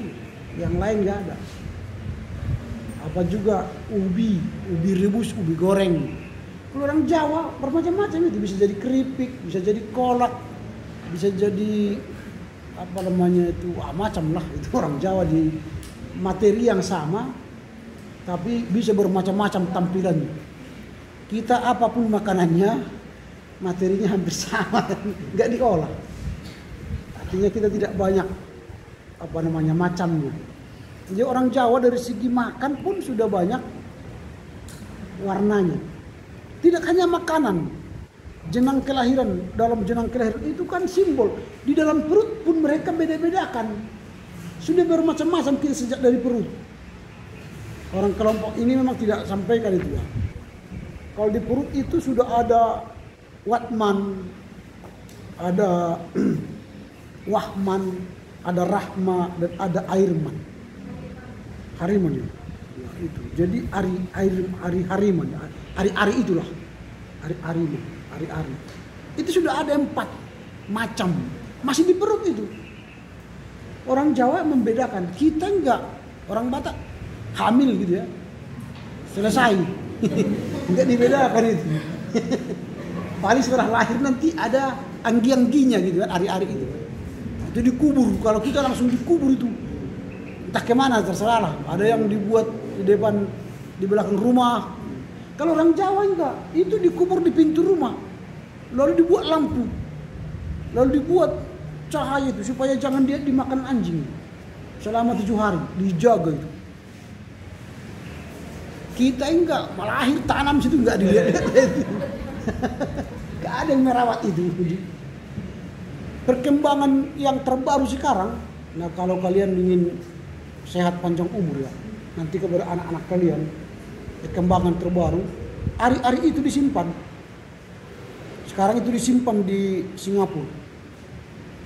yang lain nggak ada. Apa juga ubi rebus, ubi goreng. Kalau orang Jawa bermacam-macam itu, bisa jadi keripik, bisa jadi kolak, bisa jadi apa namanya itu, macam lah itu orang Jawa di materi yang sama, tapi bisa bermacam-macam tampilannya. Kita apapun makanannya, materinya hampir sama, nggak diolah. Artinya kita tidak banyak apa namanya macamnya. Jadi orang Jawa dari segi makan pun sudah banyak warnanya. Tidak hanya makanan, jenang kelahiran, dalam jenang kelahiran itu kan simbol. Di dalam perut pun mereka beda-bedakan. Sudah bermacam-macam kita sejak dari perut. Orang kelompok ini memang tidak sampaikan itu ya. Kalau di perut itu sudah ada Watman, ada Wahman, ada Rahma, dan ada Airman. Hariman ya. Itu. Jadi ari hariman, ari itulah. Ari. Itu sudah ada 4 macam. Masih di perut itu. Orang Jawa membedakan, kita enggak. Orang Batak hamil gitu ya. Selesai. Enggak dibedakan itu. Paling setelah lahir nanti ada anggi-angginya gitu kan, ari-ari itu. Itu dikubur. Kalau kita langsung dikubur itu, entah kemana terserah lah. Ada yang dibuat di depan, di belakang rumah. Kalau orang Jawa enggak, itu dikubur di pintu rumah. Lalu dibuat lampu. Lalu dibuat cahaya itu supaya jangan dia dimakan anjing. Selama 7 hari dijaga itu. Kita enggak, malah akhir tanam situ enggak dilihat. Enggak ada yang merawat itu. Perkembangan yang terbaru sekarang, nah kalau kalian ingin sehat panjang umur ya, nanti kepada anak-anak kalian, perkembangan terbaru, ari-ari itu disimpan. Sekarang itu disimpan di Singapura.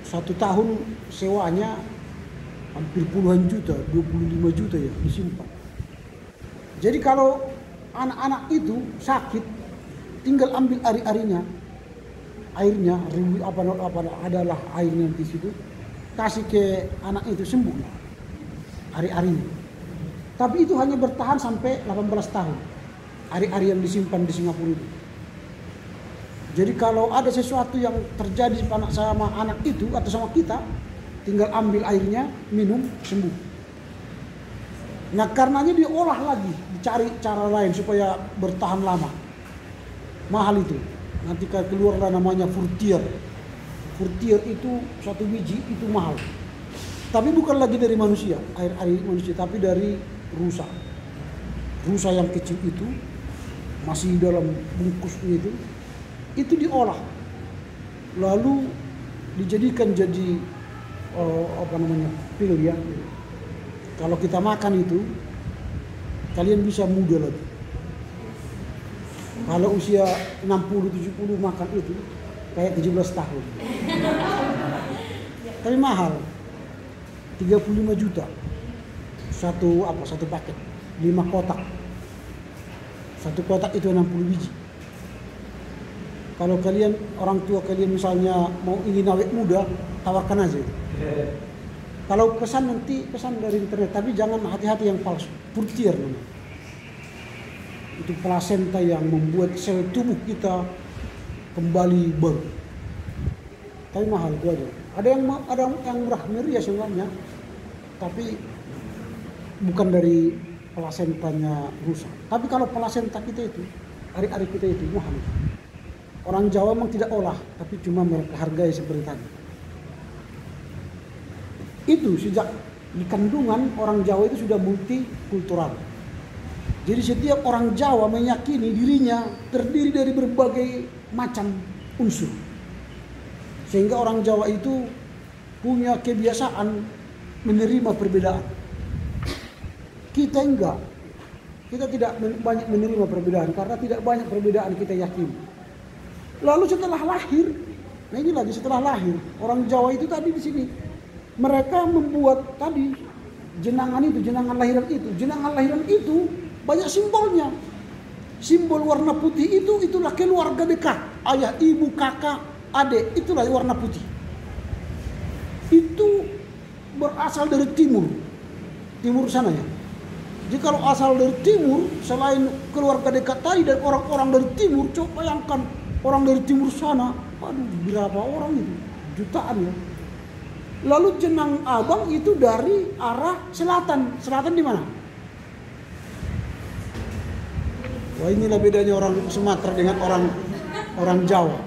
1 tahun sewanya hampir puluhan juta, 25 juta ya disimpan. Jadi kalau anak-anak itu sakit, tinggal ambil ari-arinya, airnya, adalah airnya di situ, kasih ke anak itu, sembuh ari-arinya. Tapi itu hanya bertahan sampai 18 tahun. Ari-ari yang disimpan di Singapura itu. Jadi kalau ada sesuatu yang terjadi sama anak itu atau sama kita, tinggal ambil airnya, minum, sembuh. Nah karenanya diolah lagi, dicari cara lain supaya bertahan lama. Mahal itu. Nanti keluarlah namanya Furtier. Furtier itu 1 biji itu mahal. Tapi bukan lagi dari manusia, air manusia, tapi dari rusa. Rusa yang kecil itu masih dalam bungkusnya itu diolah. Lalu dijadikan jadi pil ya. Kalau kita makan itu, kalian bisa muda lagi. Kalau usia 60-70 makan itu kayak 17 tahun. Tapi mahal. 35 juta. Satu paket. 5 kotak. 1 kotak itu 60 biji. Kalau kalian, orang tua kalian misalnya ingin awet muda, tawarkan aja. Kalau pesan nanti pesan dari internet, tapi jangan hati-hati yang palsu. Furtier namanya. Itu plasenta yang membuat sel tubuh kita kembali baru. Tapi mahal itu aja. Ada yang murah meriah sebenarnya, tapi bukan dari plasentanya rusa. Tapi kalau plasenta kita itu, ari-ari kita itu mahal. Orang Jawa memang tidak olah, tapi cuma mereka hargai seperti tadi. Itu sejak di kandungan orang Jawa itu sudah multikultural. Jadi setiap orang Jawa meyakini dirinya terdiri dari berbagai macam unsur. Sehingga orang Jawa itu punya kebiasaan menerima perbedaan. Kita enggak. Kita tidak banyak menerima perbedaan karena tidak banyak perbedaan kita yakini. Lalu setelah lahir, nah ini lagi setelah lahir, orang Jawa itu tadi di sini, mereka membuat tadi jenangan itu, jenangan lahiran itu banyak simbolnya. Simbol warna putih itulah keluarga dekat, ayah, ibu, kakak, adik, itulah warna putih. Itu berasal dari timur sana ya. Jadi kalau asal dari timur, selain keluarga dekat tadi dan orang-orang dari timur, coba bayangkan orang dari timur sana, aduh berapa orang itu, jutaan ya. Lalu jenang abang itu dari arah selatan. Selatan di mana? Wah, inilah bedanya orang Sumatera dengan orang Jawa.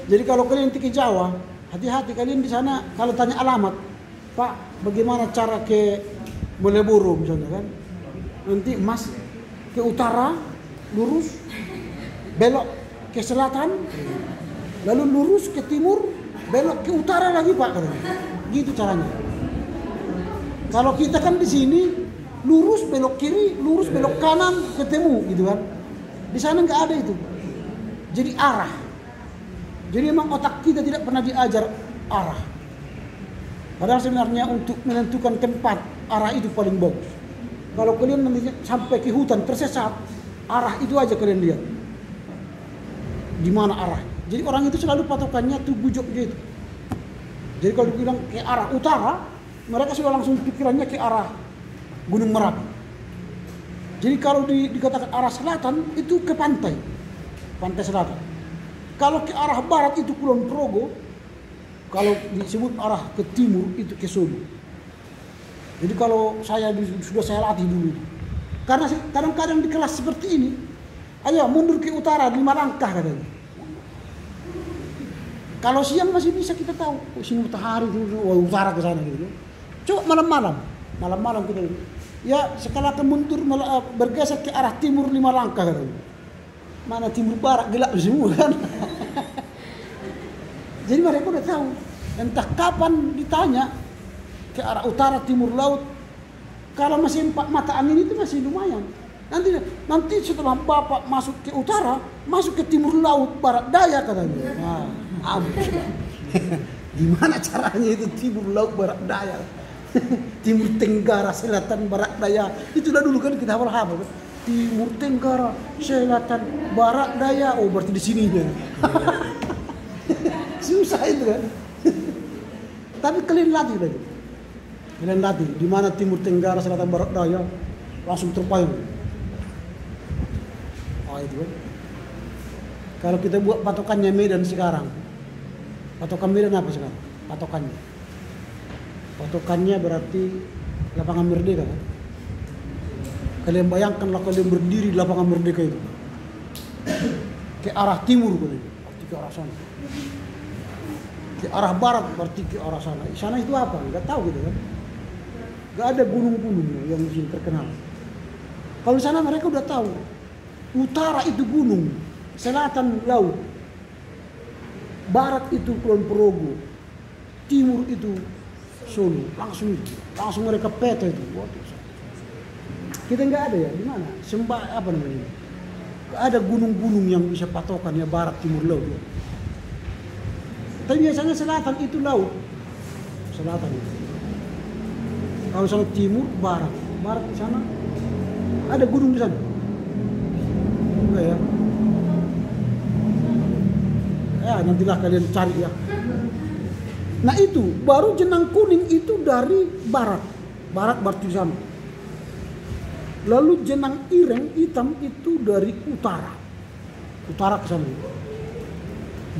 Jadi kalau kalian ke Jawa, hati-hati kalian di sana kalau tanya alamat, Pak, bagaimana cara ke Malioboro misalnya kan? Nanti Mas ke utara lurus, belok ke selatan, lalu lurus ke timur, belok ke utara lagi Pak, katanya. Gitu caranya. Kalau kita kan di sini lurus belok kiri, lurus belok kanan, ketemu gitu kan. Di sana nggak ada itu. Jadi arah. Jadi memang otak kita tidak pernah diajar arah. Padahal sebenarnya untuk menentukan tempat, arah itu paling bagus. Kalau kalian nanti sampai ke hutan tersesat, arah itu aja kalian lihat. Di mana arah? Jadi orang itu selalu patokannya Tugu Jogja itu. Jadi kalau dibilang ke arah utara, mereka sudah langsung pikirannya ke arah Gunung Merapi. Jadi kalau dikatakan arah selatan itu ke pantai selatan. Kalau ke arah barat itu Kulon Progo. Kalau disebut arah ke timur itu ke Solo. Jadi kalau sudah saya latih dulu. Karena kadang-kadang di kelas seperti ini, ayo mundur ke utara 5 langkah katanya. Kalau siang masih bisa kita tahu, sini matahari utara ke sana gitu. Coba malam-malam kita. Ya sekarang akan mundur bergeser ke arah timur 5 langkah katanya. Mana timur barat gelap semua kan. Jadi mereka udah tahu. Entah kapan ditanya ke arah utara timur laut. Kalau masih 4 mata angin itu masih lumayan. Nanti setelah Bapak masuk ke utara, masuk ke timur laut barat daya katanya. Nah, abis. Gimana caranya itu timur laut barat daya? Timur Tenggara, selatan, barat daya. Itulah dulu kan kita hafal. Timur Tenggara, selatan, barat daya. Oh berarti di sininya. Susah itu kan. Tapi kalian latih lagi. Kalian latih di mana timur Tenggara, selatan, barat daya, langsung terpayung. Oh itu kan. Kalau kita buat patokannya Medan sekarang, patokan Medan apa sekarang? Patokannya berarti lapangan Merdeka kan? Kalian bayangkanlah kalian berdiri di lapangan Merdeka itu ke arah timur kalian, berarti ke arah sana. Ke arah barat berarti ke arah sana. Sana itu apa? Enggak tahu gitu kan. Enggak ada gunung-gunung yang di sini terkenal. Kalau di sana mereka udah tahu. Utara itu gunung, selatan laut. Barat itu Kulon Progo. Timur itu Solo. Langsung mereka peta itu. Kita enggak ada ya, di mana? Apa namanya? Enggak ada gunung-gunung yang bisa patokan ya barat, timur, laut ya. Tapi biasanya selatan itu laut. Selatan itu. Kalau sana timur, barat di sana ada gunung di sana. Enggak ya? Ya nantilah kalian cari ya. Nah itu baru jenang kuning itu dari barat berarti di sana. Lalu jenang ireng hitam itu dari utara ke sana.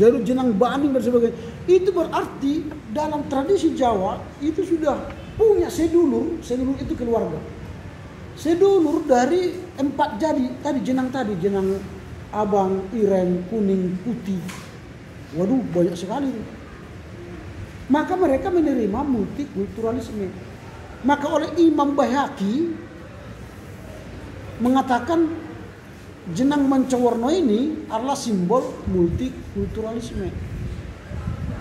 Jadi jenang baning dan sebagainya. Itu berarti dalam tradisi Jawa itu sudah punya sedulur itu keluarga. Sedulur dari 4 jadi tadi jenang abang, ireng, kuning, putih. Waduh banyak sekali. Maka mereka menerima multikulturalisme. Maka oleh Imam Baihaqi mengatakan jenang Mancowarno ini adalah simbol multikulturalisme.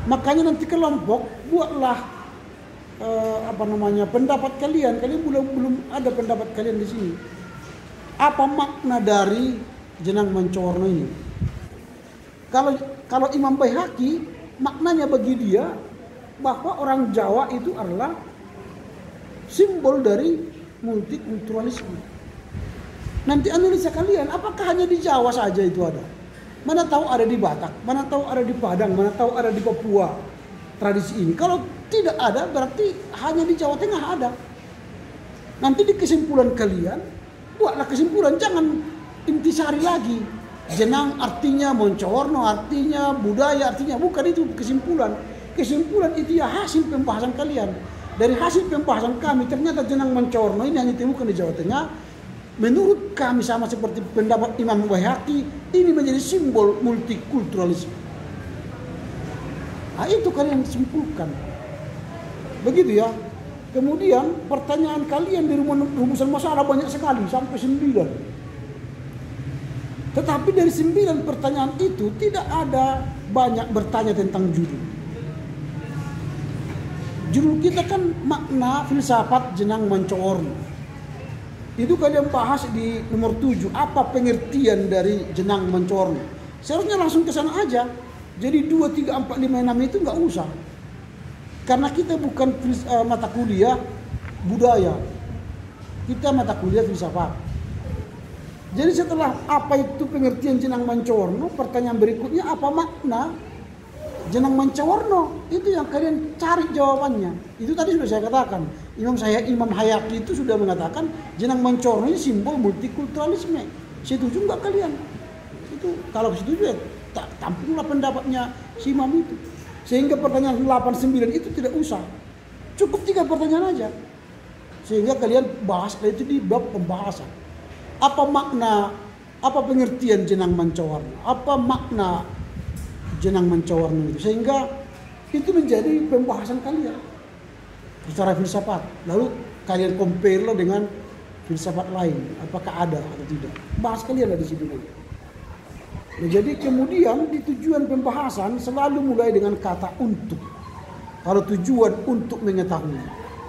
Makanya nanti kelompok buatlah pendapat kalian belum ada pendapat kalian di sini. Apa makna dari jenang Mancowarno ini? Kalau Imam Baihaqi maknanya bagi dia bahwa orang Jawa itu adalah simbol dari multikulturalisme. Nanti analisa kalian, apakah hanya di Jawa saja itu ada? Mana tahu ada di Batak, mana tahu ada di Padang, mana tahu ada di Papua tradisi ini. Kalau tidak ada berarti hanya di Jawa Tengah ada. Nanti di kesimpulan kalian, buatlah kesimpulan, jangan intisari lagi. Jenang artinya Moncowarno, artinya budaya, artinya bukan itu kesimpulan. Kesimpulan itu ya hasil pembahasan kalian. Dari hasil pembahasan kami ternyata Jenang Moncowarno ini hanya ditemukan di Jawa Tengah. Menurut kami sama seperti pendapat Imam Baihaqi, ini menjadi simbol multikulturalisme. Nah, itu kalian simpulkan. Begitu ya. Kemudian pertanyaan kalian di rumusan masalah banyak sekali, sampai 9. Tetapi dari 9 pertanyaan itu tidak ada banyak bertanya tentang judul. Judul kita kan makna filsafat Jenang Moncowarno. Itu kalian bahas di nomor 7. Apa pengertian dari Jenang Moncowarno? Seharusnya langsung ke sana aja. Jadi 2, 3, 4, 5, 6 itu nggak usah. Karena kita bukan mata kuliah budaya. Kita mata kuliah filsafat. Jadi setelah apa itu pengertian Jenang Moncowarno, pertanyaan berikutnya apa makna Jenang Moncowarno? Itu yang kalian cari jawabannya. Itu tadi sudah saya katakan. Imam Hayaki itu sudah mengatakan Jenang Moncowarno ini simbol multikulturalisme. Setuju nggak kalian? Itu kalau setuju ya tampunglah pendapatnya si Imam itu. Sehingga pertanyaan 8, 9 itu tidak usah. Cukup 3 pertanyaan aja. Sehingga kalian bahas itu di bab pembahasan. Apa makna, apa pengertian Jenang Moncowarno? Apa makna Jenang Moncowarno itu? Sehingga itu menjadi pembahasan kalian secara filsafat. Lalu kalian compare lah dengan filsafat lain, apakah ada atau tidak. Bahas kalian di situ. Nah, jadi kemudian di tujuan pembahasan selalu mulai dengan kata untuk. Kalau tujuan untuk mengetahui,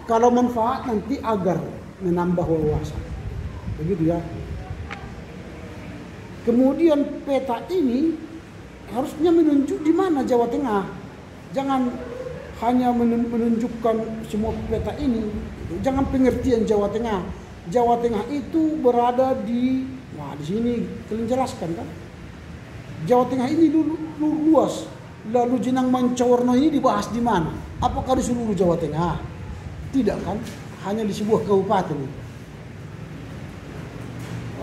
kalau manfaat nanti agar menambah wawasan. Begitu ya. Kemudian peta ini harusnya menunjuk di mana Jawa Tengah. Jangan hanya menunjukkan semua peta ini. Jangan pengertian Jawa Tengah. Jawa Tengah itu berada di sini kalian jelaskan kan. Jawa Tengah ini luas. Lalu Jenang Moncowarno ini dibahas di mana? Apakah di seluruh Jawa Tengah? Tidak kan? Hanya di sebuah kabupaten.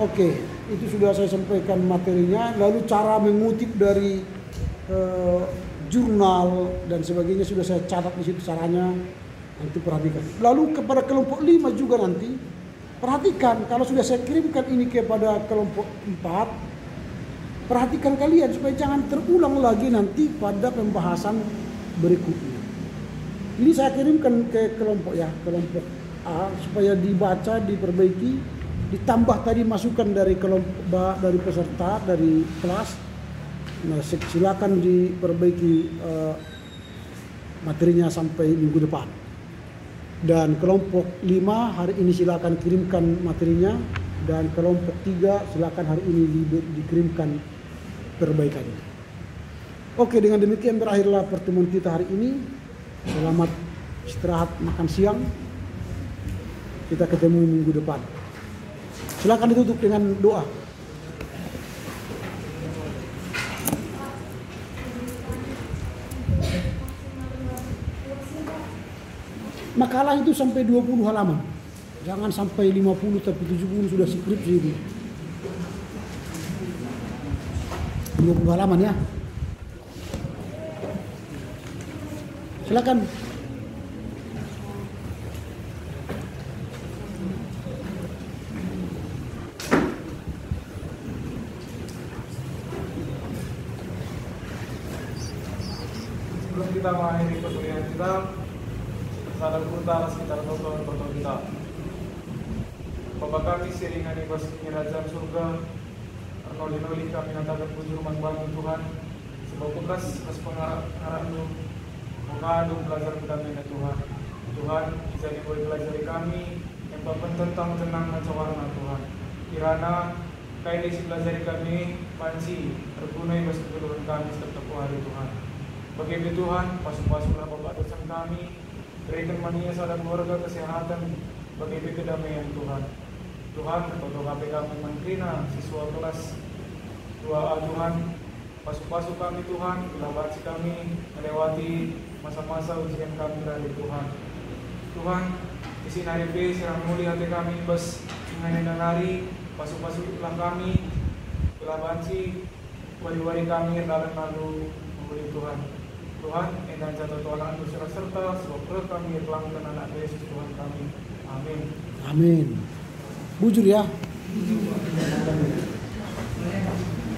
Oke, itu sudah saya sampaikan materinya. Lalu cara mengutip dari jurnal dan sebagainya sudah saya catat di situ caranya. Nanti perhatikan. Lalu kepada kelompok 5 juga nanti perhatikan kalau sudah saya kirimkan ini kepada kelompok 4. Perhatikan kalian supaya jangan terulang lagi nanti pada pembahasan berikutnya. Ini saya kirimkan ke kelompok kelompok A supaya dibaca, diperbaiki, ditambah tadi masukan dari kelompok dari peserta dari kelas. Nah, silakan diperbaiki materinya sampai minggu depan. Dan kelompok 5 hari ini silakan kirimkan materinya, dan kelompok 3 silakan hari ini dikirimkan perbaikannya. Oke, dengan demikian berakhirlah pertemuan kita hari ini. Selamat istirahat, makan siang. Kita ketemu minggu depan. Silakan ditutup dengan doa. Makalah itu sampai 20 halaman. Jangan sampai 50 tapi 70 sudah skripsi itu. 20 halaman ya. Silakan. Sebelum kita mengakhiri perkuliahan kita, salam utara sekitar tonton kita. Bapak kami seringani bas kerajaan surga, Arnoli kami natakan puji rumah bagi Tuhan, sebab bekas pengarahmu, mengandung belajar kedamaian Tuhan. Tuhan, jadi boleh pelajari kami yang bapak tentang Jenang Moncowarno Tuhan. Kirana kaya desi pelajari kami panci tergunai bas keperluan kami serta hari Tuhan. Bagi Tuhan, pasuk-pasuklah bapak dosen kami, Berikan mania saudara keluarga kesehatan, bagi kedamaian Tuhan. Tuhan, ketua KPK Menkrina, siswa kelas 2A Tuhan, pasuk-pasuk kami Tuhan, bila baca kami melewati masa-masa ujian kami dari Tuhan. Tuhan, isi naripe sirang muli hati kami bas mengenai nari, pasuk-pasuklah kami, bila baca wari-wari kami dalam lalu memberi Tuhan. Tuhan, endan jatuh Tuhan serta sebab kami pelanggan anak Yesus Tuhan kami. Amin. Amin. Bujur ya.